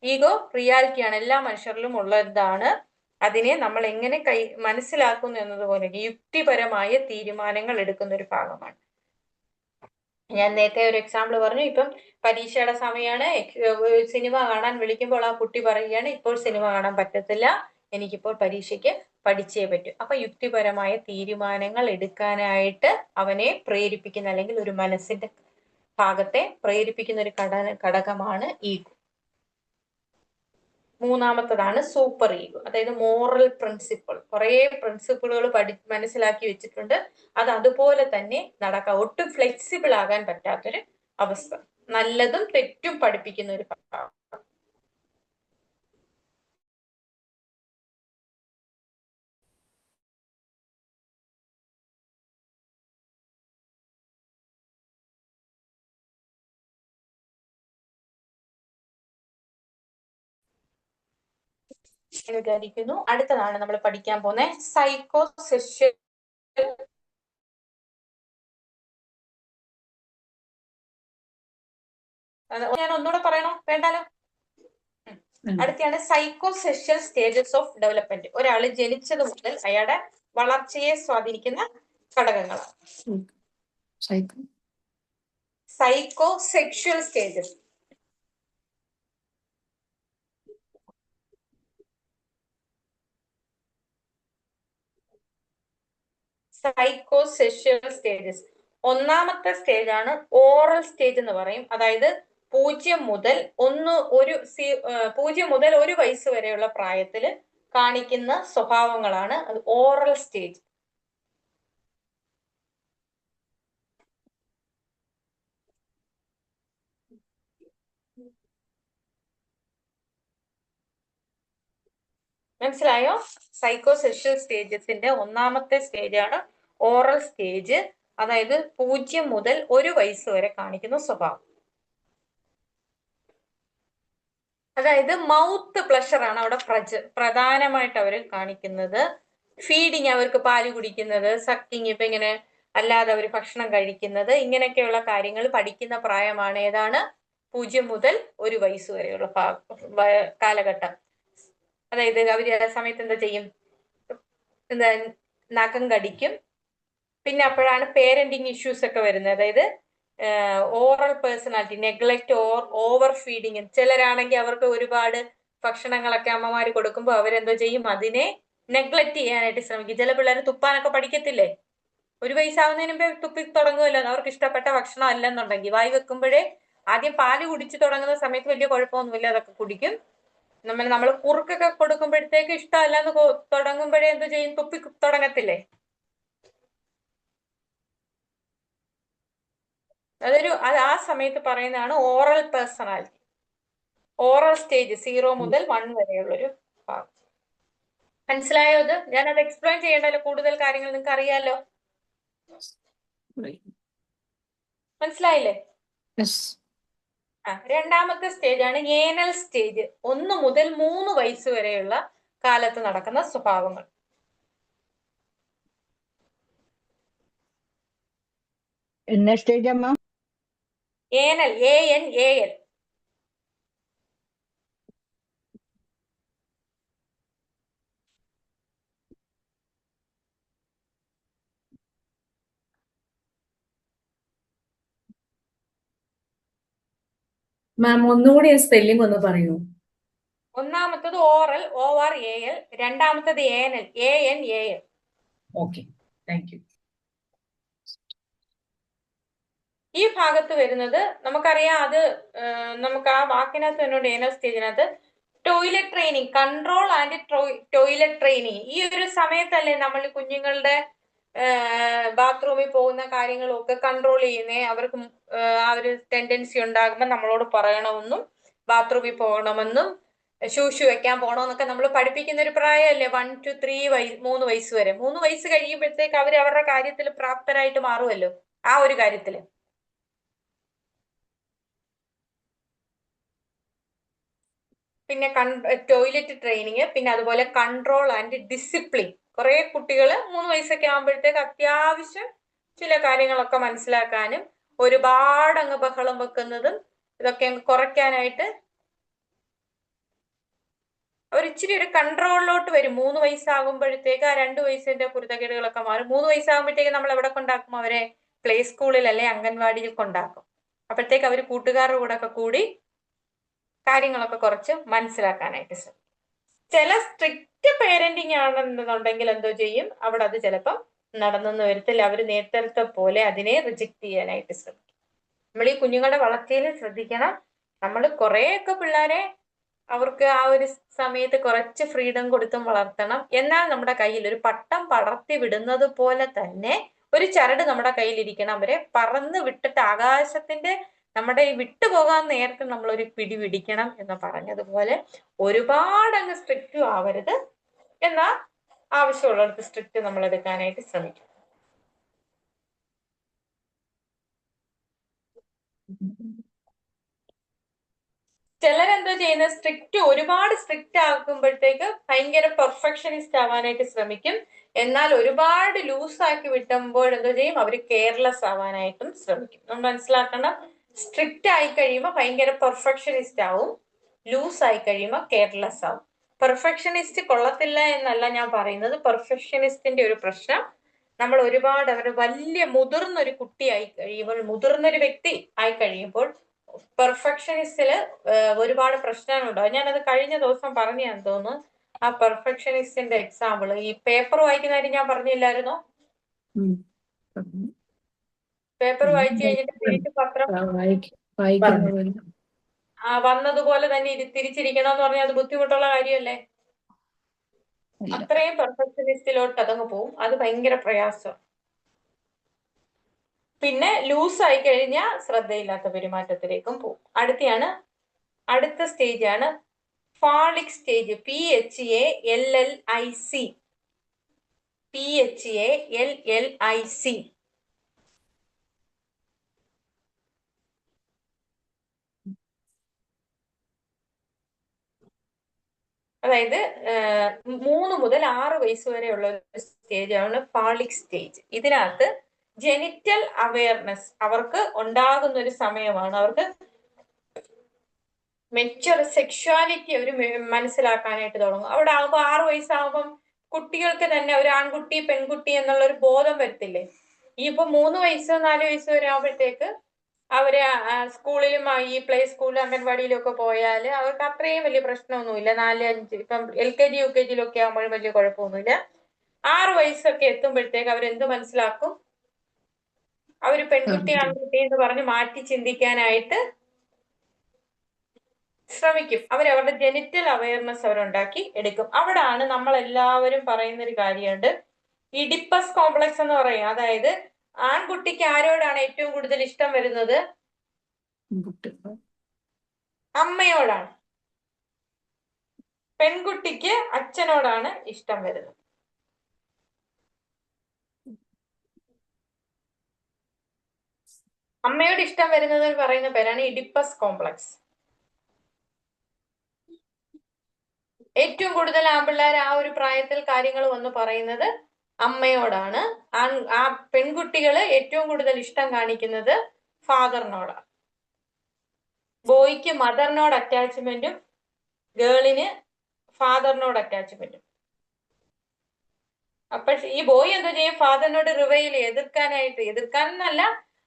ഈഗോ റിയാലിറ്റിയാണ്, എല്ലാ മനുഷ്യരിലും ഉള്ളതാണ്. അതിനെ നമ്മൾ എങ്ങനെ മനസ്സിലാക്കുന്നു എന്നതുപോലെ യുക്തിപരമായ തീരുമാനങ്ങൾ എടുക്കുന്ന ഒരു ഭാഗമാണ്. ഞാൻ നേരത്തെ ഒരു എക്സാമ്പിൾ പറഞ്ഞു. ഇപ്പം പരീക്ഷയുടെ സമയമാണ്, സിനിമ കാണാൻ വിളിക്കുമ്പോൾ ആ കുട്ടി പറയുകയാണ് ഇപ്പോൾ സിനിമ കാണാൻ പറ്റത്തില്ല, എനിക്കിപ്പോൾ പരീക്ഷയ്ക്ക് പഠിച്ചേ പറ്റൂ. അപ്പൊ യുക്തിപരമായ തീരുമാനങ്ങൾ എടുക്കാനായിട്ട് അവനെ പ്രേരിപ്പിക്കുന്ന, അല്ലെങ്കിൽ ഒരു മനസ്സിന്റെ ഭാഗത്തെ പ്രേരിപ്പിക്കുന്ന ഒരു ഘടകമാണ് ഈഗോ. മൂന്നാമത്തതാണ് സൂപ്പർ ഈഗോ, അതായത് മോറൽ പ്രിൻസിപ്പിൾ. കുറെ പ്രിൻസിപ്പിളുകൾ മനസ്സിലാക്കി വെച്ചിട്ടുണ്ട്, അത് അതുപോലെ തന്നെ നടക്കാം. ഒട്ടും ഫ്ലെക്സിബിൾ ആകാൻ പറ്റാത്തൊരു അവസ്ഥ, നല്ലതും തെറ്റും പഠിപ്പിക്കുന്ന ഒരു ഭാഗം. വിചാരിക്കുന്നു. അടുത്തതാണ് നമ്മൾ പഠിക്കാൻ പോകുന്നത് സൈക്കോ സോഷ്യൽ. ഞാൻ ഒന്നുകൂടെ പറയണോ, വേണ്ടാലോ? അടുത്താണ് psycho social stages of development. ഒരാൾ ജനിച്ചത് മുതൽ അയാളുടെ വളർച്ചയെ സ്വാധീനിക്കുന്ന ഘടകങ്ങളാണ്. Psycho sexual stages. Psycho sexual stages. ഒന്നാമത്തെ സ്റ്റേജ് ആണ് ഓറൽ സ്റ്റേജ് എന്ന് പറയും. അതായത് 0 മുതൽ 1 വയസ്സ് വരെയുള്ള പ്രായത്തിൽ കാണിക്കുന്ന സ്വഭാവങ്ങളാണ് അത് ഓറൽ സ്റ്റേജ്. മനസ്സിലായോ? സൈക്കോ സെക്ഷൽ സ്റ്റേജസിന്റെ ഒന്നാമത്തെ സ്റ്റേജാണ് ഓറൽ സ്റ്റേജ്. അതായത് 0 മുതൽ 1 വയസ്സ് വരെ കാണിക്കുന്ന സ്വഭാവം. അതായത് മൗത്ത് പ്ലഷർ ആണ് അവിടെ പ്രധാനമായിട്ട് അവർ കാണിക്കുന്നത്. ഫീഡിങ്, അവർക്ക് പാല് കുടിക്കുന്നത്, സക്കിങ്, ഇപ്പൊ ഇങ്ങനെ അല്ലാതെ അവർ ഭക്ഷണം കഴിക്കുന്നത്, ഇങ്ങനെയൊക്കെയുള്ള കാര്യങ്ങൾ പഠിക്കുന്ന പ്രായമാണ് ഏതാണ്? 0 മുതൽ 1 വയസ്സ് വരെയുള്ള കാലഘട്ടം. അതായത് അവര് ആ സമയത്ത് എന്താ ചെയ്യും? എന്താ, നഖം കടിക്കും. പിന്നെ അപ്പോഴാണ് പേരന്റിങ് ഇഷ്യൂസ് ഒക്കെ വരുന്നത്. അതായത് oral personality, neglect or over feeding. ചിലരാണെങ്കിൽ അവർക്ക് ഒരുപാട് ഭക്ഷണങ്ങളൊക്കെ അമ്മമാര് കൊടുക്കുമ്പോൾ അവരെന്തോ ചെയ്യും? അതിനെ നെഗ്ലക്ട് ചെയ്യാനായിട്ട് ശ്രമിക്കും. ചില പിള്ളേർ തുപ്പാനൊക്കെ പഠിക്കത്തില്ലേ? 1 വയസ്സാവുന്നതിന് മുമ്പേ തുപ്പി തുടങ്ങുമല്ലോ, അവർക്ക് ഇഷ്ടപ്പെട്ട ഭക്ഷണം അല്ലെന്നുണ്ടെങ്കിൽ. വായി വെക്കുമ്പോഴേ ആദ്യം പാല് കുടിച്ചു തുടങ്ങുന്ന സമയത്ത് വലിയ കുഴപ്പമൊന്നുമില്ല, അതൊക്കെ കുടിക്കും. നമ്മൾ കുറുക്കൊക്കെ കൊടുക്കുമ്പോഴത്തേക്ക് ഇഷ്ടമല്ലെന്ന് തുടങ്ങുമ്പോഴേ എന്ത് ചെയ്യും? തുപ്പി തുടങ്ങത്തില്ലേ? അത് ആ സമയത്ത് പറയുന്നതാണ് ഓറൽ പേഴ്സണാലിറ്റി. ഓറൽ സ്റ്റേജ് 0 മുതൽ 1 വരെയുള്ളൊരു ഭാഗം. മനസ്സിലായോ? ഇത് ഞാനത് എക്സ്പ്ലെയിൻ ചെയ്യേണ്ടല്ലോ, കൂടുതൽ കാര്യങ്ങൾ നിങ്ങൾക്ക് അറിയാലോ. മനസ്സിലായില്ലേ? രണ്ടാമത്തെ സ്റ്റേജ് ആണ് ഏനൽ സ്റ്റേജ്. 1 മുതൽ 3 വയസ്സ് വരെയുള്ള കാലത്ത് നടക്കുന്ന സ്വഭാവങ്ങൾ. എന്ന സ്റ്റേജ് അമ്മ? Anal, ANAL. മാം ഒന്നുകൂടി സ്പെല്ലിംഗ് ഒന്ന് പറയൂ. ഒന്നാമത്തത് ഓറൽ, ORAL. രണ്ടാമത്തത് anal, ANAL. Okay, thank you. ഈ ഭാഗത്ത് വരുന്നത് നമുക്കറിയാം. അത് നമുക്ക് ആ വാക്കിനകത്ത് തന്നെ ഏനൽ സ്റ്റേജിനകത്ത് toilet training, control and toilet training. ഈ ഒരു സമയത്തല്ലേ നമ്മൾ കുഞ്ഞുങ്ങളുടെ ബാത്റൂമിൽ പോകുന്ന കാര്യങ്ങളും ഒക്കെ കൺട്രോൾ ചെയ്യുന്നേ. അവർക്ക് ആ ഒരു ടെൻഡൻസി ഉണ്ടാകുമ്പോൾ നമ്മളോട് പറയണമെന്നും ബാത്റൂമിൽ പോകണമെന്നും ശൂശു വെക്കാൻ പോകണമെന്നൊക്കെ നമ്മൾ പഠിപ്പിക്കുന്ന ഒരു പ്രായമല്ലേ? 1 to 3 3 വയസ്സ് വരെ. 3 വയസ്സ് കഴിയുമ്പോഴത്തേക്ക് അവർ അവരുടെ കാര്യത്തിൽ പ്രാപ്തരായിട്ട് മാറുമല്ലോ, ആ ഒരു കാര്യത്തില്. പിന്നെ ടോയ്ലറ്റ് ട്രെയിനിങ്, പിന്നെ അതുപോലെ കൺട്രോൾ ആൻഡ് ഡിസിപ്ലിൻ. കുറെ കുട്ടികൾ 3 വയസ്സൊക്കെ ആകുമ്പോഴത്തേക്ക് അത്യാവശ്യം ചില കാര്യങ്ങളൊക്കെ മനസ്സിലാക്കാനും ഒരുപാട് അങ്ങ് ബഹളം വെക്കുന്നതും ഇതൊക്കെ അങ്ങ് കുറയ്ക്കാനായിട്ട് അവർ ഇച്ചിരി ഒരു കൺട്രോളിലോട്ട് വരും. 3 വയസ്സാകുമ്പോഴത്തേക്ക് ആ 2 വയസ്സിന്റെ കുരുത്തക്കേടുകളൊക്കെ മാറും. 3 വയസ്സാകുമ്പോഴത്തേക്ക് നമ്മൾ എവിടെ കൊണ്ടാക്കും അവരെ? പ്ലേ സ്കൂളിൽ അല്ലെ അംഗൻവാടിയിൽ കൊണ്ടാക്കും. അപ്പോഴത്തേക്ക് അവർ കൂട്ടുകാരുടെ കൂടെ ഒക്കെ കൂടി കാര്യങ്ങളൊക്കെ കുറച്ച് മനസ്സിലാക്കാനായിട്ട് ശ്രമിക്കും. ചില സ്ട്രിക്റ്റ് പേരന്റിങ് ആണെന്നുണ്ടെങ്കിൽ എന്തോ ചെയ്യും? അവിടെ അത് ചിലപ്പം നടന്നെന്ന് വരത്തില്ല. അവർ നേരത്തെ പോലെ അതിനെ റിജക്ട് ചെയ്യാനായിട്ട് ശ്രമിക്കും. നമ്മൾ ഈ കുഞ്ഞുങ്ങളുടെ വളർച്ചയിൽ ശ്രദ്ധിക്കണം. നമ്മൾ കുറെയൊക്കെ പിള്ളേരെ അവർക്ക് ആ ഒരു സമയത്ത് കുറച്ച് ഫ്രീഡം കൊടുത്തും വളർത്തണം. എന്നാൽ നമ്മുടെ കയ്യിൽ ഒരു പട്ടം പടർത്തി വിടുന്നത് പോലെ തന്നെ ഒരു ചരട് നമ്മുടെ കയ്യിലിരിക്കണം. അവരെ പറന്ന് വിട്ടിട്ട് ആകാശത്തിന്റെ നമ്മുടെ ഈ വിട്ടുപോകാൻ നേരത്തെ നമ്മളൊരു പിടി പിടിക്കണം എന്ന് പറഞ്ഞതുപോലെ ഒരുപാട് അങ്ങ് സ്ട്രിക്റ്റും ആവരുത്, എന്നാൽ ആവശ്യമുള്ളിടത്ത് സ്ട്രിക്റ്റ് നമ്മൾ എടുക്കാനായിട്ട് ശ്രമിക്കും. ചിലരെന്തോ ചെയ്യുന്നത്? ഒരുപാട് സ്ട്രിക്റ്റ് ആക്കുമ്പോഴത്തേക്ക് ഭയങ്കര പെർഫെക്ഷനിസ്റ്റ് ആവാനായിട്ട് ശ്രമിക്കും. എന്നാൽ ഒരുപാട് ലൂസ് ആക്കി വിട്ടുമ്പോൾ എന്തോ ചെയ്യും? അവർ കെയർലെസ് ആവാനായിട്ടും ശ്രമിക്കും. നമ്മൾ മനസ്സിലാക്കണം, സ്ട്രിക്റ്റ് ആയി കഴിയുമ്പോൾ ഭയങ്കര പെർഫെക്ഷനിസ്റ്റ് ആവും, ലൂസ് ആയി കഴിയുമ്പോൾ കെയർലെസ് ആവും. പെർഫെക്ഷനിസ്റ്റ് കൊള്ളത്തില്ല എന്നല്ല ഞാൻ പറയുന്നത്. പെർഫെക്ഷനിസ്റ്റിന്റെ ഒരു പ്രശ്നം, നമ്മൾ ഒരുപാട് അവർ വലിയ മുതിർന്നൊരു കുട്ടിയായി കഴിയുമ്പോൾ, മുതിർന്നൊരു വ്യക്തി ആയി കഴിയുമ്പോൾ പെർഫെക്ഷനിസ്റ്റില് ഒരുപാട് പ്രശ്നങ്ങളുണ്ടാവും. ഞാനത് കഴിഞ്ഞ ദിവസം പറഞ്ഞാന്ന് തോന്നുന്നു. ആ പെർഫെക്ഷനിസ്റ്റിന്റെ എക്സാമ്പിൾ ഈ പേപ്പർ വായിക്കുന്ന കാര്യം ഞാൻ പറഞ്ഞില്ലായിരുന്നോ? പേപ്പർ വായിച്ചു കഴിഞ്ഞിട്ട് തിരിച്ച് പത്രം വന്നതുപോലെ തന്നെ തിരിച്ചിരിക്കണമെന്ന് പറഞ്ഞാൽ അത് ബുദ്ധിമുട്ടുള്ള കാര്യമല്ലേ? അത്രയും പെർഫെക്ഷനിസ്റ്റിലോട്ട് അതങ്ങ് പോവും. അത് ഭയങ്കര പ്രയാസം. പിന്നെ ലൂസ് ആയി കഴിഞ്ഞാൽ ശ്രദ്ധയില്ലാത്ത പെരുമാറ്റത്തിലേക്കും പോകും. അടുത്ത സ്റ്റേജ് ആണ് ഫാളിക് സ്റ്റേജ്. PHALLIC. PHALLIC. അതായത് 3 മുതൽ 6 വയസ്സ് വരെയുള്ള ഒരു സ്റ്റേജ് ആണ് ഫാളിക് സ്റ്റേജ്. ഇതിനകത്ത് ജെനിറ്റൽ അവയർനെസ് അവർക്ക് ഉണ്ടാകുന്ന ഒരു സമയമാണ്. അവർക്ക് മെച്ചുവർ സെക്ഷുവാലിറ്റി അവർ മനസ്സിലാക്കാനായിട്ട് തുടങ്ങും. അവിടെ ആകുമ്പോൾ 6 വയസ്സാകുമ്പം കുട്ടികൾക്ക് തന്നെ ഒരു ആൺകുട്ടി പെൺകുട്ടി എന്നുള്ള ഒരു ബോധം വരത്തില്ലേ. ഇപ്പൊ 3 വയസ്സ് 4 വയസ്സ് വരെ ആകുമ്പോഴത്തേക്ക് അവര് സ്കൂളിലും ഈ പ്ലേ സ്കൂളിലും അംഗൻവാടിയിലും ഒക്കെ പോയാൽ അവർക്ക് അത്രയും വലിയ പ്രശ്നമൊന്നുമില്ല. 4, 5 ഇപ്പം LKG UKG ഒക്കെ ആകുമ്പോഴും വലിയ കുഴപ്പമൊന്നുമില്ല. 6 വയസ്സൊക്കെ എത്തുമ്പോഴത്തേക്ക് അവരെന്ത് മനസ്സിലാക്കും? അവര് പെൺകുട്ടി ആൺകുട്ടി എന്ന് പറഞ്ഞ് മാറ്റി ചിന്തിക്കാനായിട്ട് ശ്രമിക്കും. അവരവരുടെ ജെനിറ്റൽ അവയർനെസ് അവരുണ്ടാക്കി എടുക്കും. അവിടാണ് നമ്മൾ എല്ലാവരും പറയുന്ന ഒരു കാര്യമുണ്ട്, ഇഡിപ്പസ് കോംപ്ലക്സ് എന്ന് പറയും. അതായത് ആൺകുട്ടിക്ക് ആരോടാണ് ഏറ്റവും കൂടുതൽ ഇഷ്ടം വരുന്നത്? അമ്മയോടാണ്. പെൺകുട്ടിക്ക് അച്ഛനോടാണ് ഇഷ്ടം വരുന്നത്. അമ്മയോട് ഇഷ്ടം വരുന്നത് പറയുന്ന പേരാണ് ഇഡിപ്പസ് കോംപ്ലക്സ്. ഏറ്റവും കൂടുതൽ ആൺപിള്ളേർ ആ ഒരു പ്രായത്തിൽ കാര്യങ്ങൾ വന്ന് പറയുന്നത് അമ്മയോടാണ്. ആ പെൺകുട്ടികള് ഏറ്റവും കൂടുതൽ ഇഷ്ടം കാണിക്കുന്നത് ഫാദറിനോടാണ്. ബോയ്ക്ക് മദറിനോട് അറ്റാച്ച്മെന്റും ഗേളിന് ഫാദറിനോട് അറ്റാച്ച്മെന്റും. അപ്പൊ ഈ ബോയ് എന്താ ചെയ്യും? ഫാദറിനോട് റിവൈൽ എതിർക്കാനെന്നല്ല,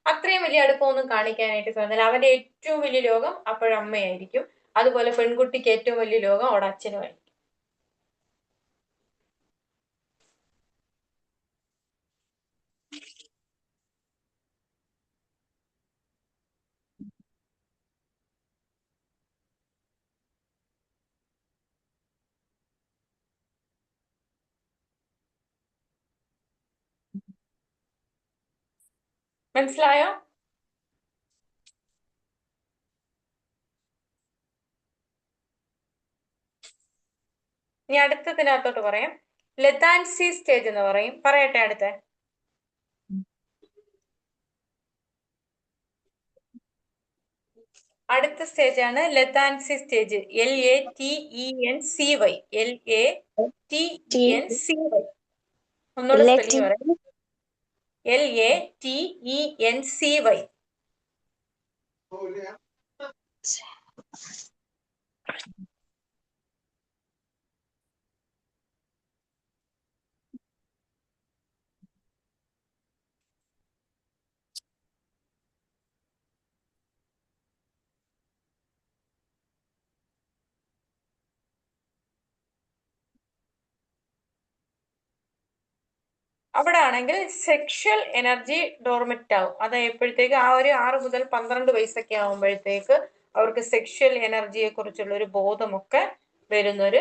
അത്രയും വലിയ അടുപ്പമൊന്നും കാണിക്കാനായിട്ട് സാധിക്കില്ല. അവന്റെ ഏറ്റവും വലിയ ലോകം അപ്പോഴമ്മയായിരിക്കും. അതുപോലെ പെൺകുട്ടിക്ക് ഏറ്റവും വലിയ ലോകം അവിടെ അച്ഛനുമായിരിക്കും. മനസ്സിലായോ? ഇനി അടുത്തതിനകത്തോട്ട് പറയാം. ലെതാൻസി സ്റ്റേജ് എന്ന് പറയും. പറയട്ടെ അടുത്ത. അടുത്ത സ്റ്റേജാണ് ലെതാൻസി സ്റ്റേജ്. LATENCY. LATENCY. ഒന്നുകൂടെ സ്പെല്ലിംഗ് പറയാം. LATENCY. അവിടെ ആണെങ്കിൽ സെക്ഷൽ എനർജി ഡോർമെന്റ് ആവും. അതായപ്പോഴത്തേക്ക് ആ ഒരു 6 മുതൽ 12 വയസ്സൊക്കെ ആകുമ്പോഴത്തേക്ക് അവർക്ക് സെക്ഷൽ എനർജിയെ കുറിച്ചുള്ള ഒരു ബോധമൊക്കെ വരുന്നൊരു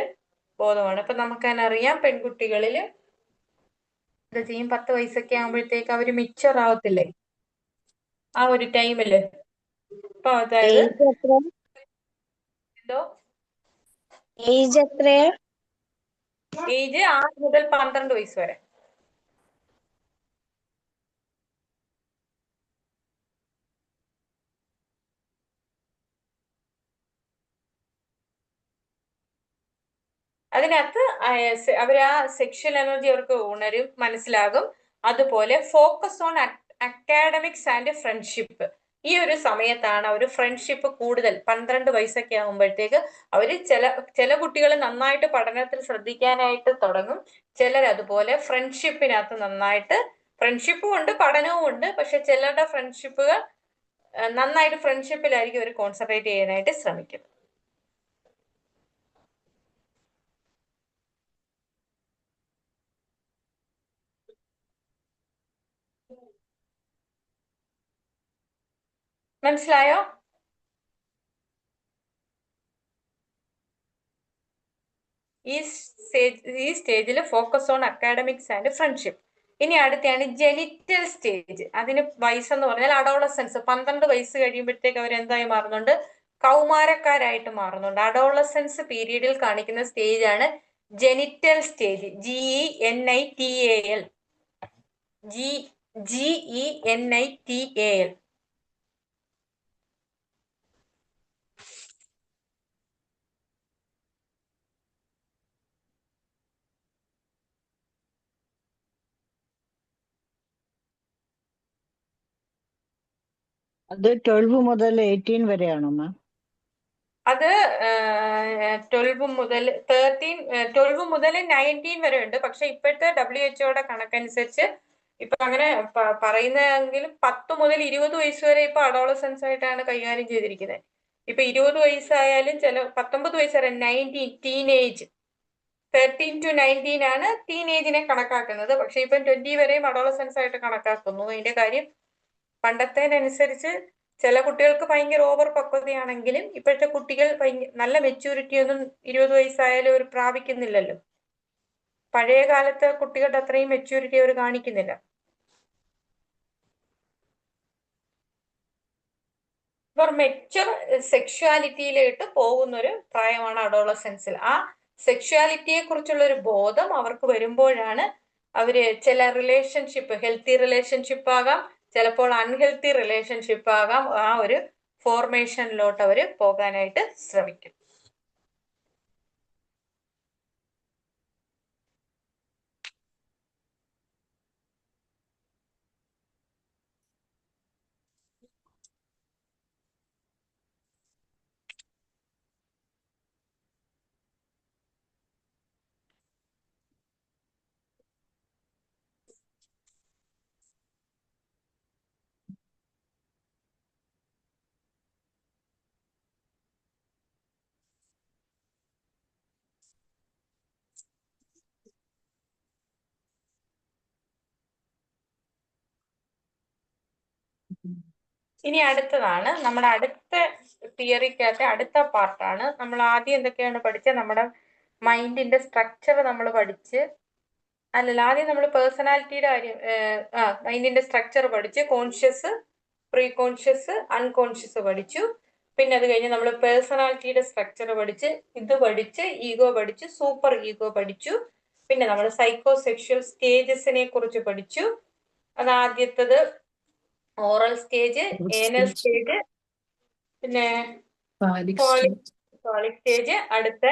ബോധമാണ്. ഇപ്പൊ നമുക്ക് തന്നെ അറിയാം, പെൺകുട്ടികളിൽ എന്താ ചെയ്യും? 10 വയസ്സൊക്കെ ആകുമ്പോഴത്തേക്ക് അവര് മിച്ചർ ആവത്തില്ലേ ആ ഒരു ടൈമില്. അപ്പൊ അതായത് എന്തോ ഏജ് എത്രയാ? ഏജ് 6 മുതൽ 12 വയസ്സ് വരെ. അതിനകത്ത് അവർ ആ സെക്ഷൽ എനർജി അവർക്ക് ഉണരും, മനസ്സിലാകും. അതുപോലെ focus on academics and friendship. ഈ ഒരു സമയത്താണ് അവർ ഫ്രണ്ട്ഷിപ്പ് കൂടുതൽ. 12 വയസ്സൊക്കെ ആകുമ്പോഴത്തേക്ക് അവര് ചില കുട്ടികൾ നന്നായിട്ട് പഠനത്തിൽ ശ്രദ്ധിക്കാനായിട്ട് തുടങ്ങും. ചിലർ അതുപോലെ ഫ്രണ്ട്ഷിപ്പിനകത്ത് നന്നായിട്ട്, ഫ്രണ്ട്ഷിപ്പും ഉണ്ട് പഠനവും ഉണ്ട്. പക്ഷെ ചിലരുടെ ഫ്രണ്ട്ഷിപ്പുകൾ നന്നായിട്ട് ഫ്രണ്ട്ഷിപ്പിലായിരിക്കും അവർ കോൺസെൻട്രേറ്റ് ചെയ്യാനായിട്ട് ശ്രമിക്കുന്നത്. മനസ്സിലായോ? ഈ സ്റ്റേജിൽ focus on academics and friendship. ഇനി അടുത്താണ് ജെനിറ്റൽ സ്റ്റേജ്. അതിന് വയസ്സെന്ന് പറഞ്ഞാൽ അഡോളസൻസ്. 12 വയസ്സ് കഴിയുമ്പോഴത്തേക്ക് അവർ എന്തായി മാറുന്നുണ്ട്? കൗമാരക്കാരായിട്ട് മാറുന്നുണ്ട്. അഡോളസൻസ് പീരീഡിൽ കാണിക്കുന്ന സ്റ്റേജ് ആണ് ജെനിറ്റൽ സ്റ്റേജ്. GENITAL. GENITAL. അത് 12 മുതൽ 18 വരെയാണോ മാം? അത് 12 മുതൽ 19 വരെ ഉണ്ട്. പക്ഷെ ഇപ്പോഴത്തെ WHO കണക്കനുസരിച്ച് ഇപ്പൊ അങ്ങനെ പറയുന്നതെങ്കിലും 10 മുതൽ 20 വയസ്സ് വരെ ഇപ്പൊ അഡോളസൻസ് ആയിട്ടാണ് കൈകാര്യം ചെയ്തിരിക്കുന്നത്. ഇപ്പൊ 20 വയസ്സായാലും ചില 19 വയസ്സ് വരെ 19 ടീനേജ് 13 to 19 ആണ് ടീനേജിനെ കണക്കാക്കുന്നത്. പക്ഷെ ഇപ്പം 20 വരെയും അഡോളസൻസ് ആയിട്ട് കണക്കാക്കുന്നു. അതിന്റെ കാര്യം പണ്ടത്തേനനുസരിച്ച് ചില കുട്ടികൾക്ക് ഭയങ്കര ഓവർ പക്വതയാണെങ്കിലും ഇപ്പോഴത്തെ കുട്ടികൾ നല്ല മെച്യൂരിറ്റി ഒന്നും 20 വയസ്സായാലും അവർ പ്രാപിക്കുന്നില്ലല്ലോ. പഴയ കാലത്തെ കുട്ടികളുടെ അത്രയും മെച്യൂരിറ്റി അവർ കാണിക്കുന്നില്ല. ഇവർ മെച്വർ സെക്ഷുവാലിറ്റിയിലേക്ക് പോകുന്ന ഒരു പ്രായമാണ് അഡോളസൻസിൽ. ആ സെക്ഷുവാലിറ്റിയെ കുറിച്ചുള്ള ഒരു ബോധം അവർക്ക് വരുമ്പോഴാണ് അവര് ചില റിലേഷൻഷിപ്പ്, ഹെൽത്തി റിലേഷൻഷിപ്പ് ആകാം, ചിലപ്പോൾ അൺഹെൽത്തി റിലേഷൻഷിപ്പ് ആകാം, ആ ഒരു ഫോർമേഷനിലോട്ട് അവര് പോകാനായിട്ട് ശ്രമിക്കും. ഇനി അടുത്തതാണ് നമ്മുടെ അടുത്ത തിയറിക്കകത്തെ അടുത്ത പാർട്ടാണ്. നമ്മൾ ആദ്യം എന്തൊക്കെയാണ് പഠിച്ചത്? നമ്മുടെ മൈൻഡിന്റെ സ്ട്രക്ചർ നമ്മൾ പഠിച്ച്, അല്ലല്ല, ആദ്യം നമ്മൾ പേഴ്സണാലിറ്റിയുടെ കാര്യം, മൈൻഡിന്റെ സ്ട്രക്ചർ പഠിച്ച്, കോൺഷ്യസ്, പ്രീ കോൺഷ്യസ്, അൺകോൺഷ്യസ് പഠിച്ചു. പിന്നെ അത് കഴിഞ്ഞ് നമ്മൾ പേഴ്സണാലിറ്റിയുടെ സ്ട്രക്ചർ പഠിച്ച്, ഇത് പഠിച്ച്, ഈഗോ പഠിച്ചു, സൂപ്പർ ഈഗോ പഠിച്ചു. പിന്നെ നമ്മൾ സൈക്കോ സെക്ഷൽ സ്റ്റേജസിനെ കുറിച്ച് പഠിച്ചു. അത് ആദ്യത്തത് ഓറൽ സ്റ്റേജ്, ഏനൽ സ്റ്റേജ്, പിന്നെ ഫോളിക് സ്റ്റേജ്, അടുത്ത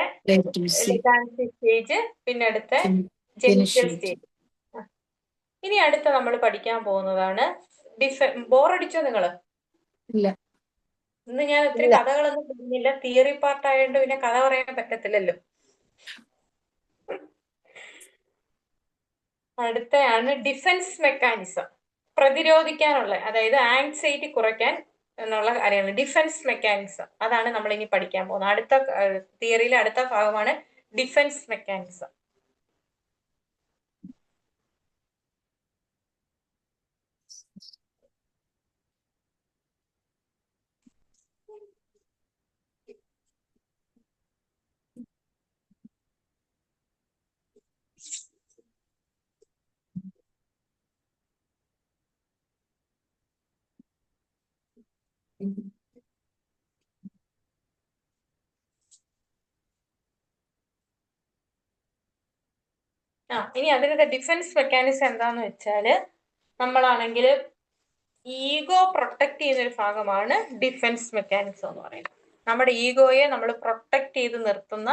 ലെഗാൻസി സ്റ്റേജ്, പിന്നെ അടുത്ത ജെനിറ്റൽ സ്റ്റേജ്. ഇനി അടുത്ത നമ്മൾ പഠിക്കാൻ പോകുന്നതാണ് ബോറടിച്ചോ നിങ്ങള്? ഇല്ല. ഇന്ന് ഞാൻ ഒത്തിരി കഥകളൊന്നും പറഞ്ഞില്ല, തിയറി പാർട്ട് ആയതുകൊണ്ട് പിന്നെ കഥ പറയാൻ പറ്റത്തില്ലല്ലോ. അടുത്തയാണ് ഡിഫൻസ് മെക്കാനിസം, പ്രതിരോധിക്കാനുള്ള, അതായത് ആങ്സൈറ്റി കുറയ്ക്കാൻ എന്നുള്ള കാര്യമാണ് ഡിഫൻസ് മെക്കാനിസം. അതാണ് നമ്മൾ ഇനി പഠിക്കാൻ പോകുന്നത്. അടുത്ത തിയറിയിലെ അടുത്ത ഭാഗമാണ് ഡിഫൻസ് മെക്കാനിസം. ഇനി അതിന്റെ ഡിഫൻസ് മെക്കാനിസം എന്താന്ന് വെച്ചാല്, നമ്മളാണെങ്കിൽ ഈഗോ പ്രൊട്ടക്ട് ചെയ്യുന്ന ഒരു ഭാഗമാണ് ഡിഫൻസ് മെക്കാനിസം എന്ന് പറയുന്നത്. നമ്മുടെ ഈഗോയെ നമ്മൾ പ്രൊട്ടക്ട് ചെയ്ത് നിർത്തുന്ന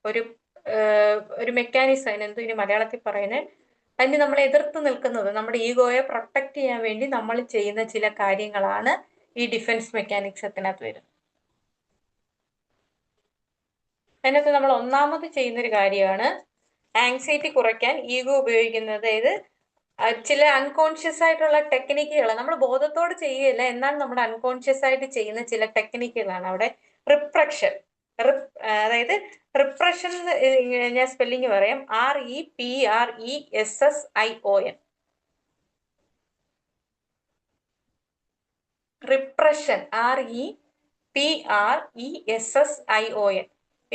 ഒരു മെക്കാനിസം. അതിനെന്തോ ഇനി മലയാളത്തിൽ പറയുന്നത്, അതിന് നമ്മൾ എതിർത്ത് നിൽക്കുന്നത്, നമ്മുടെ ഈഗോയെ പ്രൊട്ടക്ട് ചെയ്യാൻ വേണ്ടി നമ്മൾ ചെയ്യുന്ന ചില കാര്യങ്ങളാണ് ഈ ഡിഫൻസ് മെക്കാനിസത്തിനകത്ത് വരുന്നത്. അതിനകത്ത് നമ്മൾ ഒന്നാമത് ചെയ്യുന്നൊരു കാര്യമാണ് ആങ്സൈറ്റി കുറയ്ക്കാൻ ഈഗോ ഉപയോഗിക്കുന്നത്. അതായത് ചില അൺകോൺഷ്യസ് ആയിട്ടുള്ള ടെക്നിക്കുകൾ നമ്മൾ ബോധത്തോട് ചെയ്യുകയില്ല, എന്നാൽ നമ്മുടെ അൺകോൺഷ്യസ് ആയിട്ട് ചെയ്യുന്ന ചില ടെക്നിക്കുകളാണ് അവിടെ റിപ്രഷൻ. അതായത് റിപ്രഷൻ, ഞാൻ സ്പെല്ലിങ് പറയാം, REPRESSION. Repression, REPRESSION.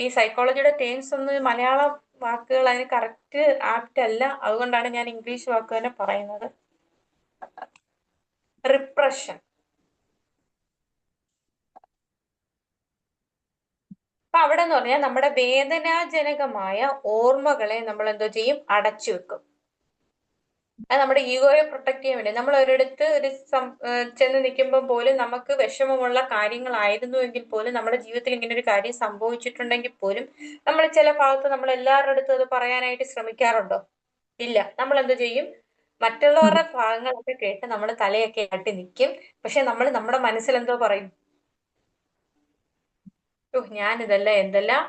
ഈ സൈക്കോളജിയുടെ ടേംസ് ഒന്നും മലയാളം വാക്കുകൾ അതിന് കറക്റ്റ് ആപ്റ്റ് അല്ല, അതുകൊണ്ടാണ് ഞാൻ ഇംഗ്ലീഷ് വാക്ക് തന്നെ പറയുന്നത്. റിപ്രഷൻ. അപ്പൊ അവിടെ എന്ന് പറഞ്ഞാൽ നമ്മുടെ വേദനാജനകമായ ഓർമ്മകളെ നമ്മൾ എന്തോ ചെയ്യും? അടച്ചു വെക്കും. അത് നമ്മുടെ ഈഗോയെ പ്രൊട്ടക്ട് ചെയ്യാൻ വേണ്ടി. നമ്മൾ ഒരിടത്ത് ചെന്ന് നിൽക്കുമ്പോൾ പോലും നമുക്ക് വിഷമമുള്ള കാര്യങ്ങളായിരുന്നുവെങ്കിൽ പോലും, നമ്മുടെ ജീവിതത്തിൽ ഇങ്ങനെ ഒരു കാര്യം സംഭവിച്ചിട്ടുണ്ടെങ്കിൽ പോലും നമ്മൾ ചില ഭാഗത്ത് നമ്മൾ എല്ലാവരുടെ അടുത്തും അത് പറയാനായിട്ട് ശ്രമിക്കാറുണ്ടോ? ഇല്ല. നമ്മൾ എന്ത് ചെയ്യും? മറ്റുള്ളവരുടെ ഭാഗങ്ങളൊക്കെ കേട്ട് നമ്മൾ തലയൊക്കെ ആട്ടി നിൽക്കും. പക്ഷെ നമ്മൾ നമ്മുടെ മനസ്സിൽ എന്തോ പറയും, ഓ ഞാൻ ഇതെല്ലാം എന്തെല്ലാം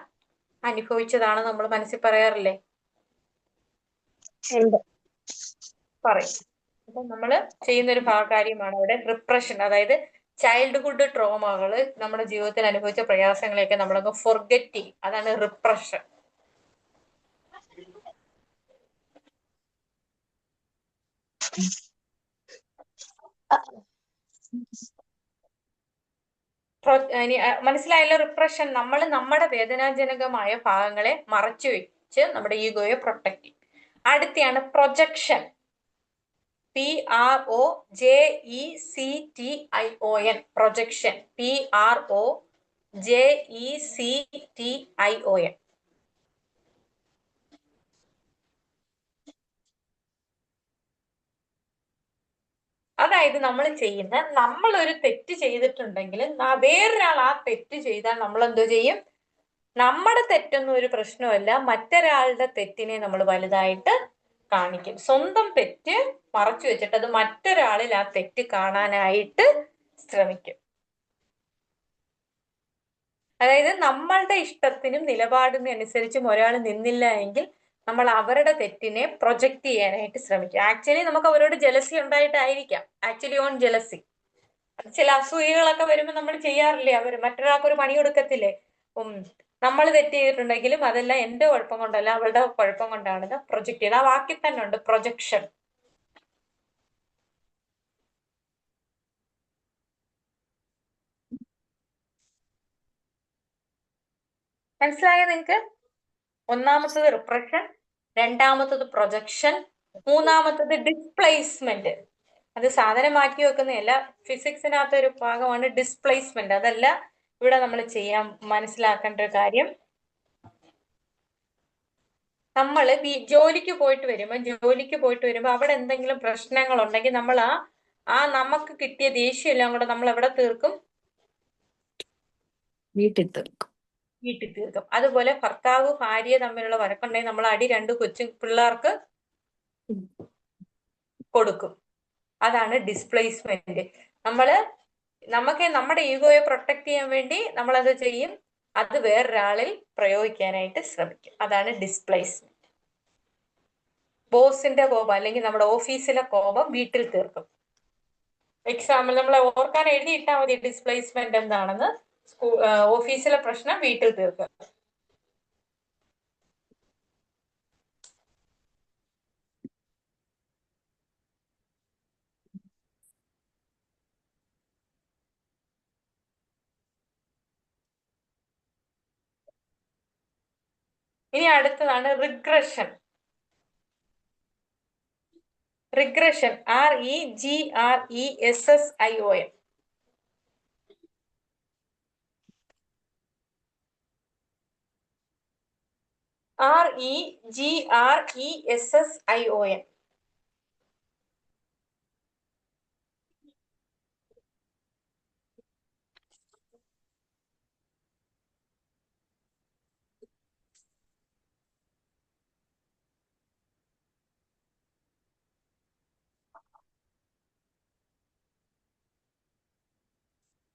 അനുഭവിച്ചതാണ് നമ്മൾ മനസ്സിൽ പറയാറില്ലേ? ഉണ്ട്. പറയും. അപ്പൊ നമ്മൾ ചെയ്യുന്ന ഒരു കാര്യമാണ് അവിടെ റിപ്രഷൻ. അതായത് ചൈൽഡ്ഹുഡ് ട്രോമകള് നമ്മുടെ ജീവിതത്തിൽ അനുഭവിച്ച പ്രയാസങ്ങളെയൊക്കെ നമ്മളങ്ങ് ഫൊർഗെറ്റ് ചെയ്യും. അതാണ് റിപ്രഷൻ. മനസ്സിലായല്ലോ? റിപ്രഷൻ. നമ്മൾ നമ്മുടെ വേദനാജനകമായ ഭാഗങ്ങളെ മറച്ചു വെച്ച് നമ്മുടെ ഈഗോയെ പ്രൊട്ടക്ട് ചെയ്യും. അടുത്തെയാണ് പ്രൊജക്ഷൻ. PROJECTION. പ്രൊജക്ഷൻ. PROJECTION. അതായത് നമ്മൾ ഒരു തെറ്റ് ചെയ്തിട്ടുണ്ടെങ്കിൽ വേറൊരാൾ ആ തെറ്റ് ചെയ്താൽ നമ്മൾ എന്തോ ചെയ്യും? നമ്മുടെ തെറ്റൊന്നും ഒരു പ്രശ്നമല്ല, മറ്റൊരാളുടെ തെറ്റിനെ നമ്മൾ വലുതായിട്ട് കാണിക്കും. സ്വന്തം തെറ്റ് മറച്ചു വെച്ചിട്ട് അത് മറ്റൊരാളിൽ ആ തെറ്റ് കാണാനായിട്ട് ശ്രമിക്കും. അതായത് നമ്മളുടെ ഇഷ്ടത്തിനും നിലപാടിനും അനുസരിച്ചും ഒരാൾ നിന്നില്ല എങ്കിൽ നമ്മൾ അവരുടെ തെറ്റിനെ പ്രൊജക്ട് ചെയ്യാനായിട്ട് ശ്രമിക്കും. ആക്ച്വലി നമുക്ക് അവരോട് ജലസി ഉണ്ടായിട്ടായിരിക്കാം. Actually own jealousy. ചില അസൂയകളൊക്കെ വരുമ്പോൾ നമ്മൾ ചെയ്യാറില്ലേ? മറ്റൊരാൾക്ക് ഒരു പണി കൊടുക്കത്തില്ലേ? നമ്മൾ തെറ്റ് ചെയ്തിട്ടുണ്ടെങ്കിലും അതെല്ലാം എന്റെ കുഴപ്പം കൊണ്ടല്ല, അവളുടെ കുഴപ്പം കൊണ്ടാണെന്ന് പ്രൊജക്ട് ചെയ്ത്. ആ വാക്കിൽ തന്നെ ഉണ്ട് പ്രൊജക്ഷൻ. മനസ്സിലായോ നിങ്ങക്ക്? ഒന്നാമത്തത് റിപ്രഷൻ, രണ്ടാമത്തത് പ്രൊജക്ഷൻ, മൂന്നാമത്തത് ഡിസ്പ്ലേസ്മെന്റ്. അത് സാധനം മാറ്റി വെക്കുന്നതല്ല, ഫിസിക്സിനകത്ത് ഒരു ഭാഗമാണ് ഡിസ്പ്ലേസ്മെന്റ്. അതല്ല ഇവിടെ നമ്മൾ മനസ്സിലാക്കേണ്ട ഒരു കാര്യം. നമ്മൾ ജോലിക്ക് പോയിട്ട് വരുമ്പോൾ അവിടെ എന്തെങ്കിലും പ്രശ്നങ്ങൾ ഉണ്ടെങ്കിൽ നമ്മൾ നമുക്ക് കിട്ടിയ ദേഷ്യം എല്ലാം കൂടെ നമ്മൾ എവിടെ തീർക്കും? വീട്ടിൽ തീർക്കും. അതുപോലെ ഭർത്താവ് ഭാര്യ തമ്മിലുള്ള വഴക്കുണ്ടെങ്കിൽ നമ്മൾ അടി 2 കൊച്ചു പിള്ളേർക്ക് കൊടുക്കും. അതാണ് ഡിസ്പ്ലേസ്മെന്റ്. നമുക്ക് നമ്മുടെ ഈഗോയെ പ്രൊട്ടക്ട് ചെയ്യാൻ വേണ്ടി നമ്മൾ അത് ചെയ്യും, അത് വേറൊരാളിൽ പ്രയോഗിക്കാനായിട്ട് ശ്രമിക്കും. അതാണ് ഡിസ്പ്ലേസ്മെന്റ്. ബോസിന്റെ കോപം അല്ലെങ്കിൽ നമ്മുടെ ഓഫീസിലെ കോപം വീട്ടിൽ തീർക്കും. എക്സാമ്പിൾ നമ്മൾ ഓർക്കാൻ എഴുതിയിട്ടാൽ മതി ഡിസ്പ്ലേസ്മെന്റ് എന്താണെന്ന്. ഓഫീസിലെ പ്രശ്നം വീട്ടിൽ തീർക്കുക. ഇനി അടുത്തതാണ് റിഗ്രഷൻ. റിഗ്രഷൻ. REGRESSION. REGRESSION.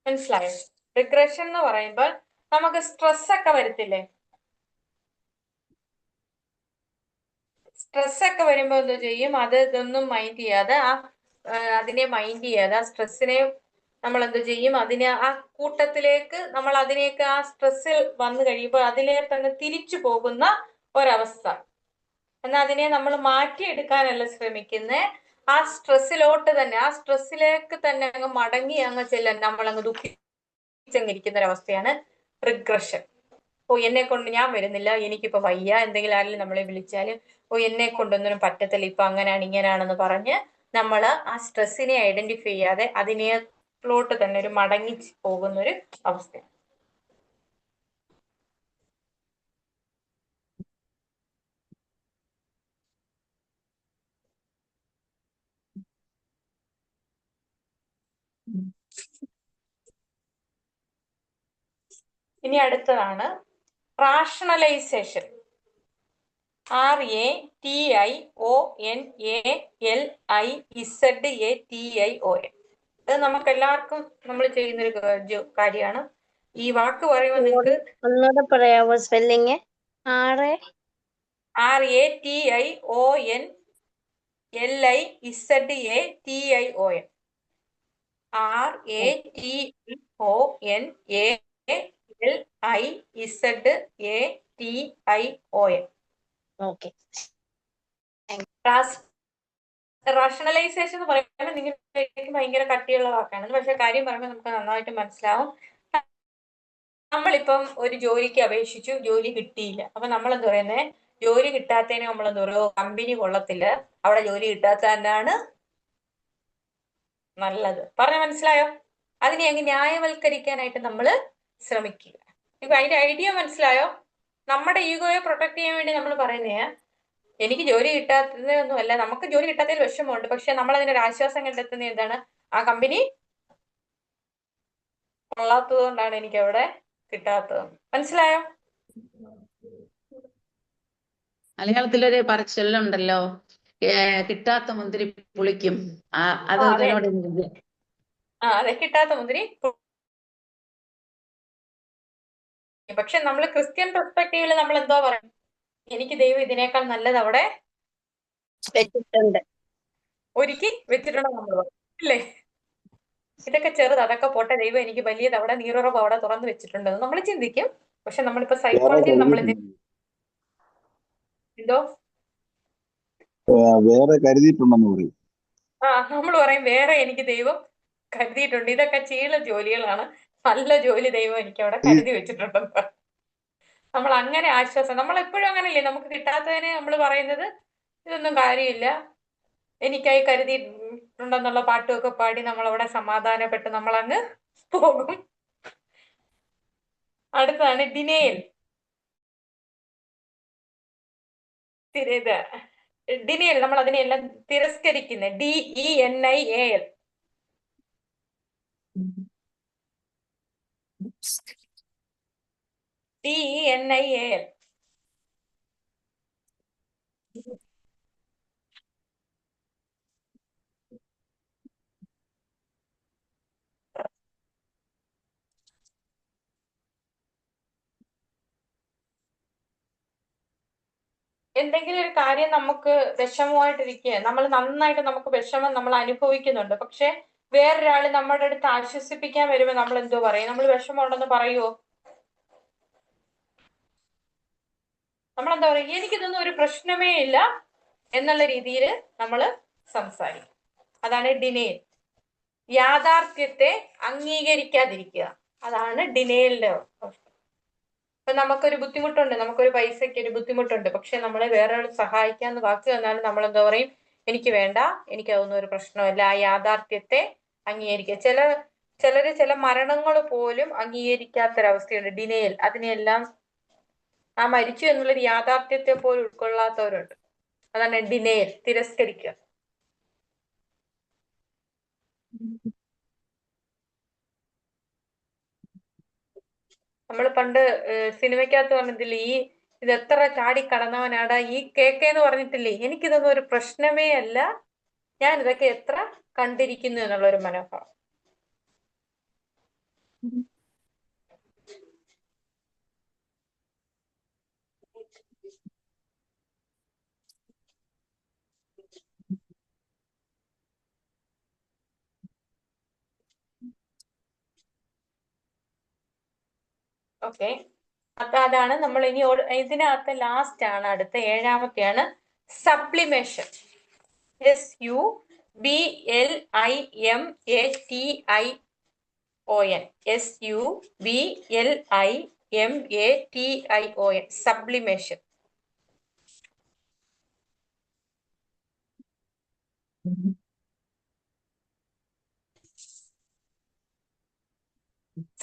മനസ്സിലായോ? റിഗ്രഷൻ എന്ന് പറയുമ്പോൾ നമുക്ക് സ്ട്രെസ് ഒക്കെ വരത്തില്ലേ? സ്ട്രെസ് ഒക്കെ വരുമ്പോൾ എന്തോ ചെയ്യും? ഇതൊന്നും മൈൻഡ് ചെയ്യാതെ അതിനെ മൈൻഡ് ചെയ്യാതെ ആ സ്ട്രെസ്സിനെ നമ്മൾ എന്തോ ചെയ്യും? ആ കൂട്ടത്തിലേക്ക് നമ്മൾ അതിനെയൊക്കെ ആ സ്ട്രെസ്സിൽ വന്നു കഴിയുമ്പോൾ അതിലേക്ക് അങ്ങ് തിരിച്ചു പോകുന്ന ഒരവസ്ഥ. എന്നാൽ അതിനെ നമ്മൾ മാറ്റിയെടുക്കാനല്ല ശ്രമിക്കുന്നത്, ആ സ്ട്രെസ്സിലേക്ക് തന്നെ അങ്ങ് മടങ്ങി ചെല്ലാൻ നമ്മൾ അങ്ങ് ദുഃഖിച്ചങ്ങിരിക്കുന്ന ഒരവസ്ഥയാണ് റിഗ്രഷൻ. എന്നെ കൊണ്ട് ഞാൻ വരുന്നില്ല, എനിക്കിപ്പോ വയ്യ, എന്തെങ്കിലും ആരെങ്കിലും നമ്മളെ വിളിച്ചാല് എന്നെ കൊണ്ടൊന്നിനും പറ്റത്തില്ല, ഇപ്പൊ അങ്ങനെയാണ് ഇങ്ങനെയാണെന്ന് പറഞ്ഞ് നമ്മൾ ആ സ്ട്രെസ്സിനെ ഐഡന്റിഫൈ ചെയ്യാതെ അതിനെലോട്ട് തന്നെ ഒരു മടങ്ങി പോകുന്ന ഒരു അവസ്ഥയാണ്. ഇനി അടുത്തതാണ് റാഷണലൈസേഷൻ. RATIONALIZATION. ഇത് നമുക്ക് എല്ലാവർക്കും നമ്മൾ ചെയ്യുന്നൊരു കാര്യമാണ്. ഈ വാക്ക് പറയുമ്പോൾ നിങ്ങൾക്ക് ഒന്നുകൂടെ പറയാവോ spelling? RATIONLIZATION. RATIONALIZATION. Okay. Rationalisation എന്ന് പറയുമ്പോൾ നിങ്ങൾക്ക് ഭയങ്കര കട്ടിയുള്ള വാക്കാണ്, പക്ഷെ കാര്യം പറയുമ്പോൾ നമുക്ക് നന്നായിട്ട് മനസ്സിലാവും. നമ്മളിപ്പം ഒരു ജോലിക്ക് അപേക്ഷിച്ചു, ജോലി കിട്ടിയില്ല. അപ്പൊ നമ്മൾ എന്താ പറയുന്നത്? ജോലി കിട്ടാത്തതിന് നമ്മൾ എന്താ പറയുക? കമ്പനി കൊള്ളത്തില്ല, അവിടെ ജോലി കിട്ടാത്ത തന്നെയാണ് നല്ലത്. പറഞ്ഞ മനസ്സിലായോ? അതിനെ അങ്ങ് ന്യായവൽക്കരിക്കാനായിട്ട് നമ്മൾ ശ്രമിക്കുക. ഇപ്പൊ അതിന്റെ ഐഡിയ മനസ്സിലായോ? നമ്മുടെ ഈഗോയെ പ്രൊട്ടക്ട് ചെയ്യാൻ വേണ്ടി നമ്മൾ പറയുന്നേ, എനിക്ക് ജോലി കിട്ടാത്തതൊന്നുമല്ല, നമുക്ക് ജോലി കിട്ടാത്തതിൽ വിഷമമുണ്ട്, പക്ഷെ നമ്മൾ അതിനൊരു ആശ്വാസം കണ്ടെത്തുന്നത് എന്താണ്? ആ കമ്പനി കൊള്ളാത്തത് കൊണ്ടാണ് എനിക്ക് അവിടെ കിട്ടാത്തത്. മനസ്സിലായോ? മലയാളത്തിലൊരു പറച്ചിലുണ്ടല്ലോ, കിട്ടാത്ത മുന്തിരി പുളിക്കും. അത് അതെ, അതിനോട് അതെ, കിട്ടാത്ത മുന്തിരി. പക്ഷെ നമ്മൾ ക്രിസ്ത്യൻ പെർസ്പെക്റ്റീവിൽ നമ്മൾ എന്തോ പറയും? എനിക്ക് ദൈവം ഇതിനേക്കാൾ നല്ലത് അവിടെ വെച്ചിട്ടുണ്ട്. ഒരുക്കി വെച്ചിട്ടുണ്ടോ നമ്മൾ പറയും, അല്ലേ? ഇതൊക്കെ ചെറുത്, അതൊക്കെ പോട്ടെ, ദൈവം എനിക്ക് വലിയത് അവിടെ നീറുറവ് അവിടെ തുറന്നു വെച്ചിട്ടുണ്ടെന്ന് നമ്മൾ ചിന്തിക്കും. പക്ഷെ നമ്മളിപ്പോ സൈക്കോളജിയിൽ നമ്മൾ എന്തോ വേറെ കരുതിയിട്ടുണ്ടെന്ന് പറയും. നമ്മൾ പറയും വേറെ എനിക്ക് ദൈവം കരുതിയിട്ടുണ്ട്. ഇതൊക്കെ ചീള ജോലികളാണ്, നല്ല ജോലി ദൈവം എനിക്ക് അവിടെ കരുതി വെച്ചിട്ടുണ്ടെന്ന്. നമ്മൾ അങ്ങനെ ആശ്വാസം, നമ്മൾ എപ്പോഴും അങ്ങനെയല്ലേ? നമുക്ക് കിട്ടാത്തതിന് നമ്മൾ പറയുന്നത് ഇതൊന്നും കാര്യമില്ല, എനിക്കായി കരുതിയിട്ടുണ്ടെന്നുള്ള പാട്ടുമൊക്കെ പാടി നമ്മളവിടെ സമാധാനപ്പെട്ട് നമ്മളങ്ങ് പോകും. അടുത്തതാണ് ഡിനേൽ. ഡിനേൽ, നമ്മൾ അതിനെല്ലാം തിരസ്കരിക്കുന്നത്. DENIAL. DENIAL. എന്തെങ്കിലും ഒരു കാര്യം നമുക്ക് വിഷമമായിട്ടിരിക്കുക, നമ്മൾ നന്നായിട്ട് നമുക്ക് വിഷമം നമ്മൾ അനുഭവിക്കുന്നുണ്ട്, പക്ഷെ വേറൊരാള് നമ്മുടെ അടുത്ത് ആശ്വസിപ്പിക്കാൻ വരുമ്പോൾ നമ്മൾ എന്തോ പറയും? നമ്മൾ വിഷമം ഉണ്ടെന്ന് പറയുമോ? നമ്മളെന്താ പറയുക? എനിക്കിതൊന്നും ഒരു പ്രശ്നമേ ഇല്ല എന്നുള്ള രീതിയിൽ നമ്മൾ സംസാരിക്കും. അതാണ് ഡിനേൽ. യാഥാർത്ഥ്യത്തെ അംഗീകരിക്കാതിരിക്കുക, അതാണ് ഡിനേലിന്റെ അവസ്ഥ. ഇപ്പൊ നമുക്കൊരു ബുദ്ധിമുട്ടുണ്ട്, നമുക്കൊരു പൈസയ്ക്ക് ഒരു ബുദ്ധിമുട്ടുണ്ട്, പക്ഷെ നമ്മളെ വേറെ സഹായിക്കാന്ന് വാക്ക് തന്നാലും നമ്മൾ എന്താ പറയും? എനിക്ക് വേണ്ട, എനിക്കതൊന്നും ഒരു പ്രശ്നമല്ല. ആ യാഥാർത്ഥ്യത്തെ അംഗീകരിക്കുക. ചിലര് ചില മരണങ്ങൾ പോലും അംഗീകരിക്കാത്തൊരവസ്ഥയുണ്ട്, ഡിനേൽ. അതിനെല്ലാം ആ മരിച്ചു എന്നുള്ളൊരു യാഥാർത്ഥ്യത്തെ പോലും ഉൾക്കൊള്ളാത്തവരുണ്ട്. അതാണ് ഡിനേൽ, തിരസ്കരിക്കുക. നമ്മൾ പണ്ട് സിനിമയ്ക്കകത്ത് പറഞ്ഞിട്ടില്ലേ, ഇത് എത്ര ചാടി കടന്നവനാടാ ഈ കേക്ക് എന്ന് പറഞ്ഞിട്ടില്ലേ? എനിക്കിതൊന്നും ഒരു പ്രശ്നമേ അല്ല, ഞാൻ ഇതൊക്കെ എത്ര കണ്ടിരിക്കുന്നു എന്നുള്ളൊരു മനോഭാവം. ഓക്കെ, അപ്പൊ അതാണ് നമ്മൾ ഇനി ഇതിനകത്ത് ലാസ്റ്റ് ആണ്, അടുത്ത ഏഴാമത്തെയാണ് sublimation. SUBLIMATION. SUBLIMATION. Sublimation.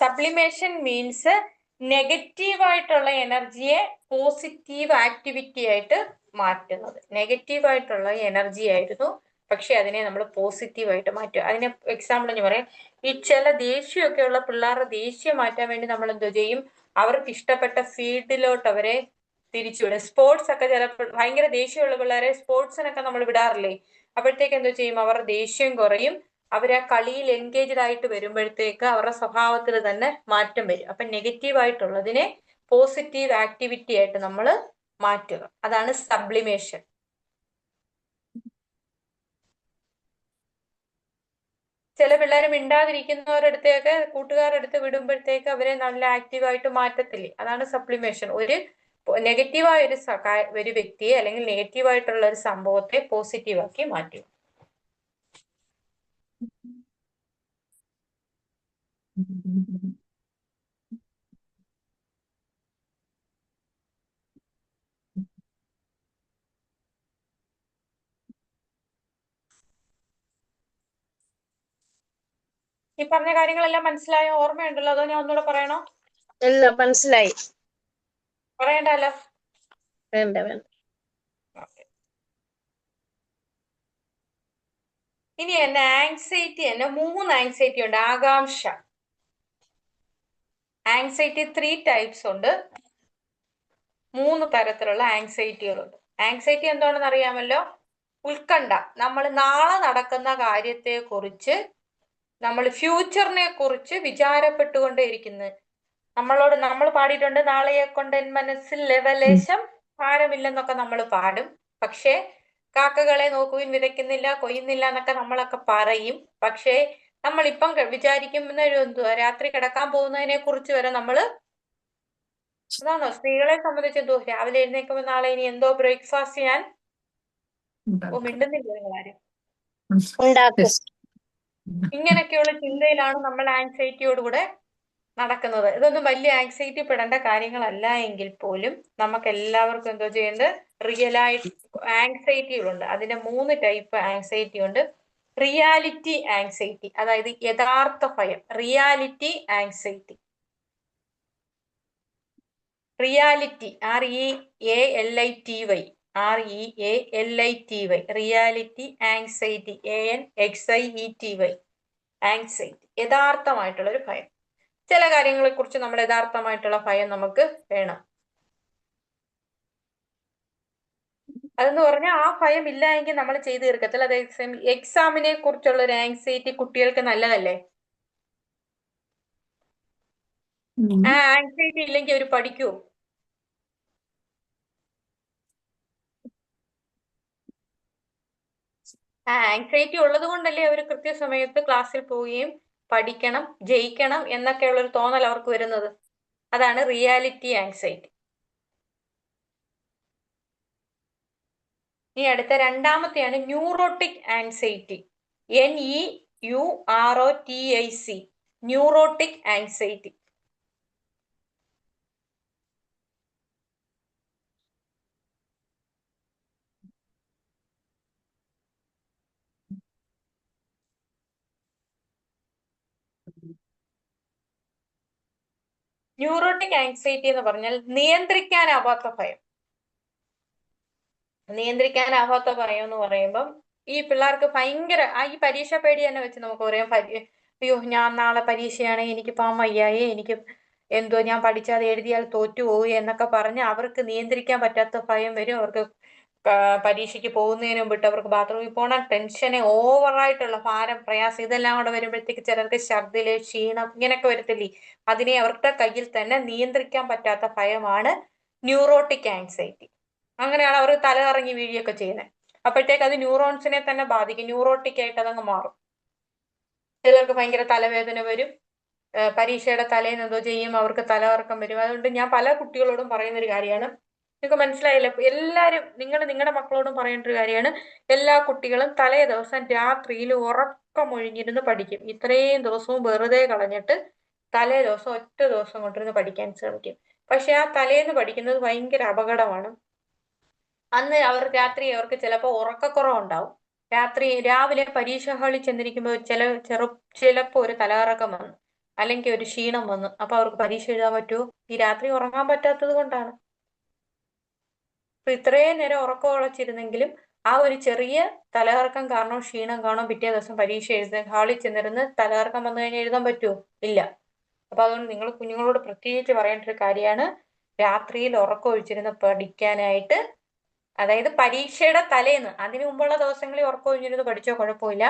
Sublimation means നെഗറ്റീവായിട്ടുള്ള എനർജിയെ പോസിറ്റീവ് ആക്ടിവിറ്റി ആയിട്ട് മാറ്റുന്നത്. നെഗറ്റീവായിട്ടുള്ള എനർജി ആയിരുന്നു, പക്ഷെ അതിനെ നമ്മൾ പോസിറ്റീവായിട്ട് മാറ്റുക. അതിന് എക്സാമ്പിൾ ഞാൻ പറയാം. ഈ ചില ദേഷ്യമൊക്കെ ഉള്ള പിള്ളേരുടെ ദേഷ്യം മാറ്റാൻ വേണ്ടി നമ്മൾ എന്തോ ചെയ്യും? അവർക്ക് ഇഷ്ടപ്പെട്ട ഫീൽഡിലോട്ട് അവരെ തിരിച്ചുവിടും. സ്പോർട്സ് ഒക്കെ ചിലപ്പോൾ ഭയങ്കര ദേഷ്യമുള്ള പിള്ളേരെ സ്പോർട്സിനൊക്കെ നമ്മൾ വിടാറില്ലേ, അപ്പോഴത്തേക്ക് എന്തോ ചെയ്യും, അവരുടെ ദേഷ്യം കുറയും. അവർ ആ കളിയിൽ എൻഗേജ്ഡ് ആയിട്ട് വരുമ്പോഴത്തേക്ക് അവരുടെ സ്വഭാവത്തിൽ തന്നെ മാറ്റം വരും. അപ്പൊ നെഗറ്റീവ് ആയിട്ടുള്ളതിനെ പോസിറ്റീവ് ആക്ടിവിറ്റി ആയിട്ട് നമ്മൾ മാറ്റുക. അതാണ് സബ്ലിമേഷൻ. ചില പിള്ളേർ മിണ്ടാതിരിക്കുന്നവരടുത്തേക്ക് കൂട്ടുകാരടുത്ത് വിടുമ്പോഴത്തേക്ക് അവരെ നല്ല ആക്റ്റീവായിട്ട് മാറ്റത്തില്ലേ, അതാണ് സപ്ലിമേഷൻ. ഒരു നെഗറ്റീവായ ഒരു വ്യക്തിയെ അല്ലെങ്കിൽ നെഗറ്റീവായിട്ടുള്ള ഒരു സംഭവത്തെ പോസിറ്റീവാക്കി മാറ്റുക. ഈ പറഞ്ഞ കാര്യങ്ങളെല്ലാം മനസ്സിലായോ? ഓർമ്മയുണ്ടല്ലോ? അതോ ഞാൻ ഒന്നുകൂടെ പറയണോ? ഇല്ല, മനസ്സിലായി. പറയണ്ടല്ലോ? വേണ്ട വേണ്ട. ഇനി എന്നെ ആങ്സൈറ്റി തന്നെ 3 ആങ്സൈറ്റി ഉണ്ട്. ആകാംക്ഷ. ആങ്സൈറ്റി 3 ടൈപ്സ് ഉണ്ട്. 3 തരത്തിലുള്ള ആങ്സൈറ്റികളുണ്ട്. ആങ്സൈറ്റി എന്താണെന്ന് അറിയാമല്ലോ? ഉത്കണ്ഠ. നമ്മൾ നാളെ നടക്കുന്ന കാര്യത്തെ കുറിച്ച്, നമ്മൾ ഫ്യൂച്ചറിനെ കുറിച്ച് വിചാരപ്പെട്ടുകൊണ്ടേയിരിക്കുന്നത്. നമ്മൾ പാടിയിട്ടുണ്ട്, നാളെയെ കൊണ്ട് എൻ മനസ്സിൽ ലെവലേശം ഭാരമില്ലെന്നൊക്കെ നമ്മൾ പാടും. പക്ഷേ കാക്കകളെ നോക്കുവിൻ, വിതയ്ക്കുന്നില്ല, കൊയ്യുന്നില്ല എന്നൊക്കെ നമ്മളൊക്കെ പറയും. പക്ഷേ നമ്മളിപ്പം വിചാരിക്കുന്ന എന്തുവാ, രാത്രി കിടക്കാൻ പോകുന്നതിനെ കുറിച്ച് വരെ നമ്മള്, അതാണോ സ്ത്രീകളെ സംബന്ധിച്ച് എന്തോ രാവിലെ എഴുന്നേൽക്കുമ്പോൾ നാളെ ഇനി എന്തോ ബ്രേക്ക്ഫാസ്റ്റ് ഞാൻ മിണ്ടുന്നില്ല നിങ്ങളാരും. ഉണ്ടാക്കും. ഇങ്ങനെയൊക്കെയുള്ള ചിന്തയിലാണ് നമ്മൾ ആങ്സൈറ്റിയോടുകൂടെ നടക്കുന്നത്. ഇതൊന്നും വലിയ ആങ്സൈറ്റി പെടേണ്ട കാര്യങ്ങളല്ല എങ്കിൽ പോലും നമുക്ക് എല്ലാവർക്കും എന്തോ ചെയ്യുന്നത്, റിയലായിട്ട് ആങ്സൈറ്റികളുണ്ട്. അതിന്റെ 3 ടൈപ്പ് ആങ്സൈറ്റി ഉണ്ട്. റിയാലിറ്റി ആങ്സൈറ്റി, അതായത് യഥാർത്ഥ ഭയം. Reality anxiety. Reality, REALITY, REALITY, reality anxiety, ANXIETY, anxiety. യഥാർത്ഥമായിട്ടുള്ള ഒരു ഭയം. ചില കാര്യങ്ങളെ കുറിച്ച് നമ്മൾ യഥാർത്ഥമായിട്ടുള്ള ഭയം നമുക്ക് വേണം. അതെന്ന് പറഞ്ഞാൽ ആ ഭയം ഇല്ല എങ്കിൽ നമ്മൾ ചെയ്തു തീർക്കത്തില്ല. അത് എക്സാമിനെ കുറിച്ചുള്ള ഒരു ആങ്സൈറ്റി കുട്ടികൾക്ക് നല്ലതല്ലേ? ആ ആങ്സൈറ്റി ഇല്ലെങ്കിൽ അവർ പഠിക്കുവോ? ആ ആങ്സൈറ്റി ഉള്ളത് കൊണ്ടല്ലേ അവർ കൃത്യസമയത്ത് ക്ലാസ്സിൽ പോവുകയും പഠിക്കണം, ജയിക്കണം എന്നൊക്കെയുള്ള ഒരു തോന്നൽ അവർക്ക് വരുന്നത്. അതാണ് റിയാലിറ്റി ആങ്സൈറ്റി. ഇനി അടുത്ത രണ്ടാമത്തെയാണ് neurotic anxiety. NEUROTIC, neurotic anxiety. Neurotic anxiety എന്ന് പറഞ്ഞാൽ നിയന്ത്രിക്കാനാവാത്ത ഭയം. നിയന്ത്രിക്കാനാവാത്ത ഭയം എന്ന് പറയുമ്പം ഈ പിള്ളേർക്ക് ഭയങ്കര ഈ പരീക്ഷ പേടി തന്നെ വെച്ച് നമുക്ക് പറയാം. അയ്യോ ഞാൻ നാളെ പരീക്ഷയാണ്, എനിക്ക് പോകാൻ വയ്യായേ, എനിക്ക് എന്തോ ഞാൻ പഠിച്ചാൽ എഴുതിയാൽ തോറ്റുപോകുക എന്നൊക്കെ പറഞ്ഞ് അവർക്ക് നിയന്ത്രിക്കാൻ പറ്റാത്ത ഭയം വരും. അവർക്ക് പരീക്ഷയ്ക്ക് പോകുന്നതിന് മുമ്പിട്ട് അവർക്ക് ബാത്റൂമിൽ പോകണം, ടെൻഷന്, ഓവറായിട്ടുള്ള ഭാരം, പ്രയാസം, ഇതെല്ലാം കൂടെ വരുമ്പോഴത്തേക്ക് ചിലർക്ക് ഛർദില്, ക്ഷീണം ഇങ്ങനെയൊക്കെ വരത്തില്ലേ. അതിനെ അവരുടെ കയ്യിൽ തന്നെ നിയന്ത്രിക്കാൻ പറ്റാത്ത ഭയമാണ് ന്യൂറോട്ടിക് ആങ്സൈറ്റി. അങ്ങനെയാണ് അവർ തലകറങ്ങി വീഴുകയൊക്കെ ചെയ്യുന്നത്. അപ്പോഴത്തേക്ക് അത് ന്യൂറോൺസിനെ തന്നെ ബാധിക്കും. ന്യൂറോട്ടിക് ആയിട്ട് അതങ്ങ് മാറും. ചിലർക്ക് ഭയങ്കര തലവേദന വരും. പരീക്ഷയുടെ തലേന്ന് എന്തോ ചെയ്യും, അവർക്ക് തലകറക്കം വരും. അതുകൊണ്ട് ഞാൻ പല കുട്ടികളോടും പറയുന്ന ഒരു കാര്യമാണ്, നിങ്ങൾക്ക് മനസ്സിലായില്ല, എല്ലാവരും നിങ്ങളുടെ മക്കളോടും പറയേണ്ട ഒരു കാര്യമാണ്, എല്ലാ കുട്ടികളും തലേ ദിവസം രാത്രിയിൽ ഉറക്കമൊഴിഞ്ഞിരുന്ന് പഠിക്കും. ഇത്രയും ദിവസവും വെറുതെ കളഞ്ഞിട്ട് തലേ ദിവസം ഒറ്റ ദിവസം കൊണ്ടിരുന്ന് പഠിക്കാൻ ശ്രമിക്കും. പക്ഷെ ആ തലേന്ന് പഠിക്കുന്നത് ഭയങ്കര അപകടമാണ്. അന്ന് രാത്രി അവർക്ക് ചിലപ്പോൾ ഉറക്കക്കുറവുണ്ടാവും. രാവിലെ പരീക്ഷാ ഹാളിൽ ചെന്നിരിക്കുമ്പോൾ ചിലപ്പോൾ ഒരു തലകറക്കം വന്നു, അല്ലെങ്കിൽ ഒരു ക്ഷീണം വന്നു. അപ്പൊ അവർക്ക് പരീക്ഷ എഴുതാൻ പറ്റുമോ? ഈ രാത്രി ഉറങ്ങാൻ പറ്റാത്തത് കൊണ്ടാണ്. അപ്പൊ ഇത്രയും നേരം ഉറക്കം ഉളച്ചിരുന്നെങ്കിലും ആ ഒരു ചെറിയ തലകറക്കം കാരണം, ക്ഷീണം കാണും, പിറ്റേ ദിവസം പരീക്ഷ ഹാളിൽ ചെന്നിരുന്ന് തലകറക്കം വന്നു കഴിഞ്ഞാൽ എഴുതാൻ പറ്റുമോ? ഇല്ല. അപ്പൊ അതുകൊണ്ട് നിങ്ങൾ കുഞ്ഞുങ്ങളോട് പ്രത്യേകിച്ച് പറയേണ്ട ഒരു കാര്യമാണ്, രാത്രിയിൽ ഉറക്കം ഒഴിച്ചിരുന്ന് പഠിക്കാനായിട്ട്, അതായത് പരീക്ഷയുടെ തലേന്ന്, അതിനു മുമ്പുള്ള ദിവസങ്ങളിൽ ഉറക്കം ഒഴിഞ്ഞിരുന്ന് പഠിച്ചോ കുഴപ്പമില്ല,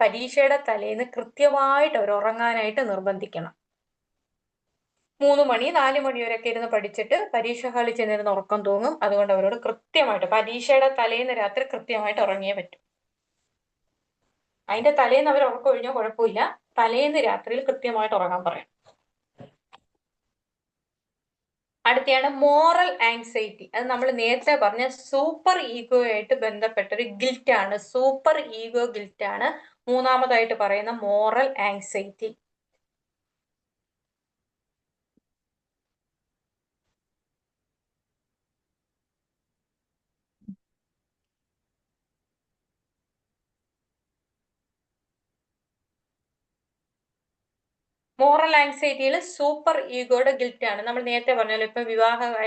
പരീക്ഷയുടെ തലേന്ന് കൃത്യമായിട്ട് അവർ ഉറങ്ങാനായിട്ട് നിർബന്ധിക്കണം. 3 മണി 4 മണി വരെയൊക്കെ ഇരുന്ന് പഠിച്ചിട്ട് പരീക്ഷ ഹാളിൽ ചെന്നിരുന്ന് ഉറക്കം തൂങ്ങും. അതുകൊണ്ട് അവരോട് കൃത്യമായിട്ട് പരീക്ഷയുടെ തലേന്ന് രാത്രി കൃത്യമായിട്ട് ഉറങ്ങിയേ പറ്റും. അതിന്റെ തലേന്ന് അവർ ഉറക്കം ഒഴിഞ്ഞോ കുഴപ്പമില്ല, തലേന്ന് രാത്രിയിൽ കൃത്യമായിട്ട് ഉറങ്ങാൻ പറയാം. അടുത്തയാണ് മോറൽ ആങ്സൈറ്റി. അത് നമ്മൾ നേരത്തെ പറഞ്ഞ സൂപ്പർ ഈഗോ ആയിട്ട് ബന്ധപ്പെട്ട ഒരു ഗിൽറ്റ് ആണ്. സൂപ്പർ ഈഗോ ഗിൽറ്റ് ആണ് മൂന്നാമതായിട്ട് പറയുന്ന മോറൽ ആങ്സൈറ്റി. മോറൽ ആങ്സൈറ്റിയിൽ സൂപ്പർ ഈഗോയുടെ ഗിൽറ്റ് ആണ്. നമ്മൾ നേരത്തെ പറഞ്ഞല്ലോ, ഇപ്പൊ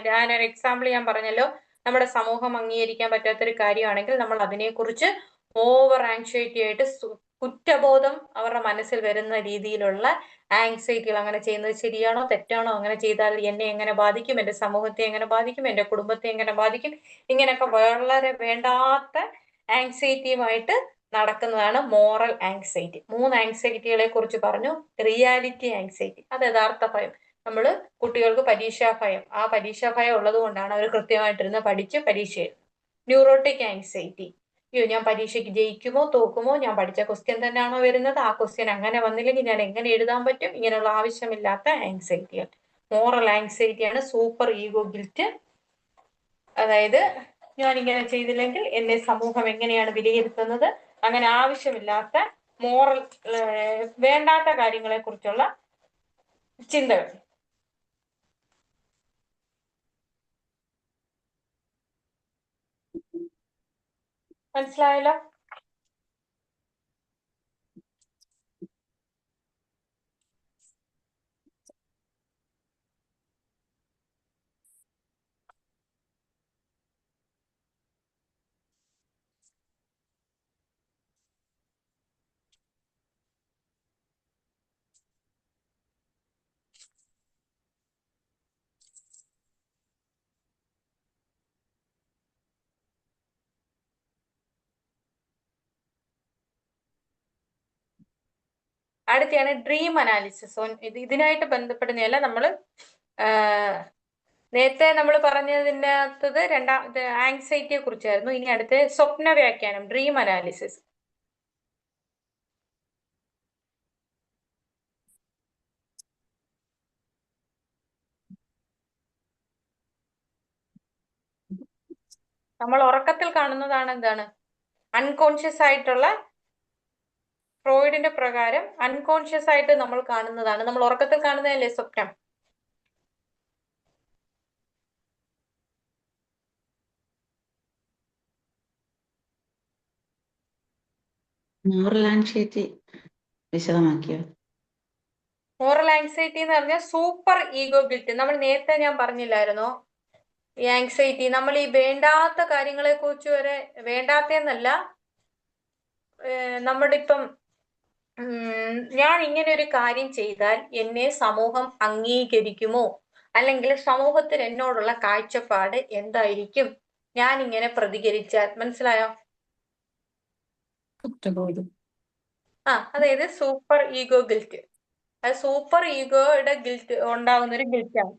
ഞാനൊരു എക്സാമ്പിൾ ഞാൻ പറഞ്ഞല്ലോ, നമ്മുടെ സമൂഹം അംഗീകരിക്കാൻ പറ്റാത്തൊരു കാര്യമാണെങ്കിൽ നമ്മൾ അതിനെക്കുറിച്ച് ഓവർ ആങ്സൈറ്റി ആയിട്ട് കുറ്റബോധം അവരുടെ മനസ്സിൽ വരുന്ന രീതിയിലുള്ള ആങ്സൈറ്റികൾ, അങ്ങനെ ചെയ്യുന്നത് ശരിയാണോ തെറ്റാണോ, അങ്ങനെ ചെയ്താൽ എന്നെ എങ്ങനെ ബാധിക്കും, എന്റെ സമൂഹത്തെ എങ്ങനെ ബാധിക്കും, എന്റെ കുടുംബത്തെ എങ്ങനെ ബാധിക്കും, ഇങ്ങനെയൊക്കെ വളരെ വേണ്ടാത്ത ആങ്സൈറ്റിയുമായിട്ട് നടക്കുന്നതാണ് മോറൽ ആങ്സൈറ്റി. 3 ആങ്സൈറ്റികളെ കുറിച്ച് പറഞ്ഞു. റിയാലിറ്റി ആങ്സൈറ്റി, അത് യഥാർത്ഥ ഭയം. നമ്മൾ കുട്ടികൾക്ക് പരീക്ഷാ ഭയം, ആ പരീക്ഷാ ഭയം ഉള്ളത് കൊണ്ടാണ് അവർ കൃത്യമായിട്ടിരുന്ന് പഠിച്ച് പരീക്ഷ എഴുതുന്നത്. ന്യൂറോട്ടിക് ആങ്സൈറ്റി, അയ്യോ ഞാൻ പരീക്ഷയ്ക്ക് ജയിക്കുമോ തോക്കുമോ, ഞാൻ പഠിച്ച ക്വസ്റ്റ്യൻ തന്നെയാണോ വരുന്നത്, ആ ക്വസ്റ്റ്യൻ അങ്ങനെ വന്നില്ലെങ്കിൽ ഞാൻ എങ്ങനെ എഴുതാൻ പറ്റും, ഇങ്ങനെയുള്ള ആവശ്യമില്ലാത്ത ആങ്സൈറ്റികൾ. മോറൽ ആങ്സൈറ്റിയാണ് സൂപ്പർ ഈഗോ ഗിൽറ്റ്. അതായത് ഞാൻ ഇങ്ങനെ ചെയ്തില്ലെങ്കിൽ എന്നെ സമൂഹം എങ്ങനെയാണ് വിലയിരുത്തുന്നത്, അങ്ങനെ ആവശ്യമില്ലാത്ത മോറൽ വേണ്ടാത്ത കാര്യങ്ങളെ കുറിച്ചുള്ള ചിന്തകൾ. മനസ്സിലായല്ലോ? അടുത്തെയാണ് ഡ്രീം അനാലിസിസ്. ഇതിനായിട്ട് ബന്ധപ്പെടുന്നതല്ല, നമ്മൾ നേരത്തെ നമ്മൾ പറഞ്ഞതിൻ്റെ അകത്തത് ആങ്സൈറ്റിയെ കുറിച്ചായിരുന്നു. ഇനി അടുത്ത സ്വപ്ന വ്യാഖ്യാനം, ഡ്രീം അനാലിസിസ്. നമ്മൾ ഉറക്കത്തിൽ കാണുന്നതാണ് എന്താണ്? അൺകോൺഷ്യസ് ആയിട്ടുള്ള, ഫ്രോയിഡിന്റെ പ്രകാരം അൺകോൺഷ്യസ് ആയിട്ട് നമ്മൾ കാണുന്നതാണ്. നമ്മൾ ഉറക്കത്തിൽ കാണുന്നതല്ലേ സ്വപ്നം. മോറൽ ആങ്സൈറ്റി വിശദമാക്കിയോ? മോറൽ ആങ്സൈറ്റി എന്ന് പറഞ്ഞാൽ സൂപ്പർ ഈഗോ ഗിൽറ്റ്. നമ്മൾ നേരത്തെ ഞാൻ പറഞ്ഞില്ലായിരുന്നോ, ഈ ആങ്സൈറ്റി നമ്മൾ ഈ വേണ്ടാത്ത കാര്യങ്ങളെ കുറിച്ച് വരെ, വേണ്ടാത്തെന്നല്ല, നമ്മുടെ ഇപ്പം ഞാൻ ഇങ്ങനെ ഒരു കാര്യം ചെയ്താൽ എന്നെ സമൂഹം അംഗീകരിക്കുമോ, അല്ലെങ്കിൽ സമൂഹത്തിൽ എന്നോടുള്ള കാഴ്ചപ്പാട് എന്തായിരിക്കും, ഞാൻ ഇങ്ങനെ പ്രതികരിച്ചാൽ. മനസ്സിലായോ? കുറ്റബോധം. അതായത് സൂപ്പർ ഈഗോ ഗിൽറ്റ്. അത് സൂപ്പർ ഈഗോയുടെ ഗിൽറ്റ് ഉണ്ടാകുന്ന ഒരു ഗിൽറ്റാണ്,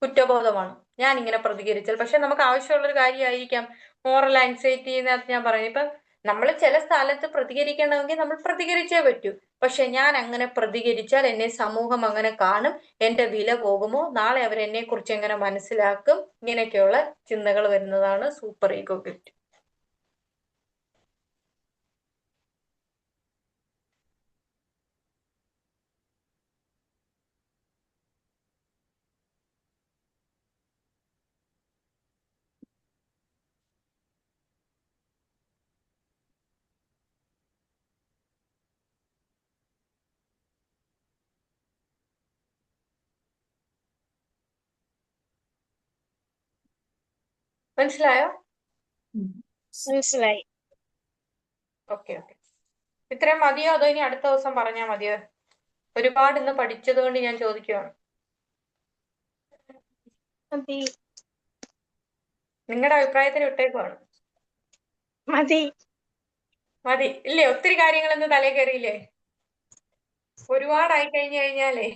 കുറ്റബോധമാണ്. ഞാൻ ഇങ്ങനെ പ്രതികരിച്ചാൽ, പക്ഷെ നമുക്ക് ആവശ്യമുള്ളൊരു കാര്യമായിരിക്കാം മോറൽ ആങ്സൈറ്റി എന്നകത്ത് ഞാൻ പറഞ്ഞു. ഇപ്പം നമ്മൾ ചില സ്ഥലത്ത് പ്രതികരിക്കണമെങ്കിൽ നമ്മൾ പ്രതികരിച്ചേ പറ്റൂ. പക്ഷെ ഞാൻ അങ്ങനെ പ്രതികരിച്ചാൽ എന്നെ സമൂഹം അങ്ങനെ കാണും, എന്റെ വില പോകുമോ, നാളെ അവരെന്നെ കുറിച്ച് എങ്ങനെ മനസ്സിലാക്കും, ഇങ്ങനെയൊക്കെയുള്ള ചിന്തകൾ വരുന്നതാണ് സൂപ്പർ ഈഗോ ഗിൽറ്റ്. മനസ്സിലായോ? മനസ്സിലായി. ഓക്കെ. ഇത്രയും മതിയോ, അതോ ഇനി അടുത്ത ദിവസം പറഞ്ഞാൽ മതിയോ? ഒരുപാട് ഇന്ന് പഠിച്ചത് കൊണ്ട് ഞാൻ ചോദിക്കുവാണ്. മതി നിങ്ങളുടെ അഭിപ്രായത്തിന് വിട്ടേക്കുവാണ്. മതി മതി ഇല്ലേ? ഒത്തിരി കാര്യങ്ങളൊന്നും തലേ കയറിയില്ലേ? ഒരുപാടായി കഴിഞ്ഞു കഴിഞ്ഞാലേ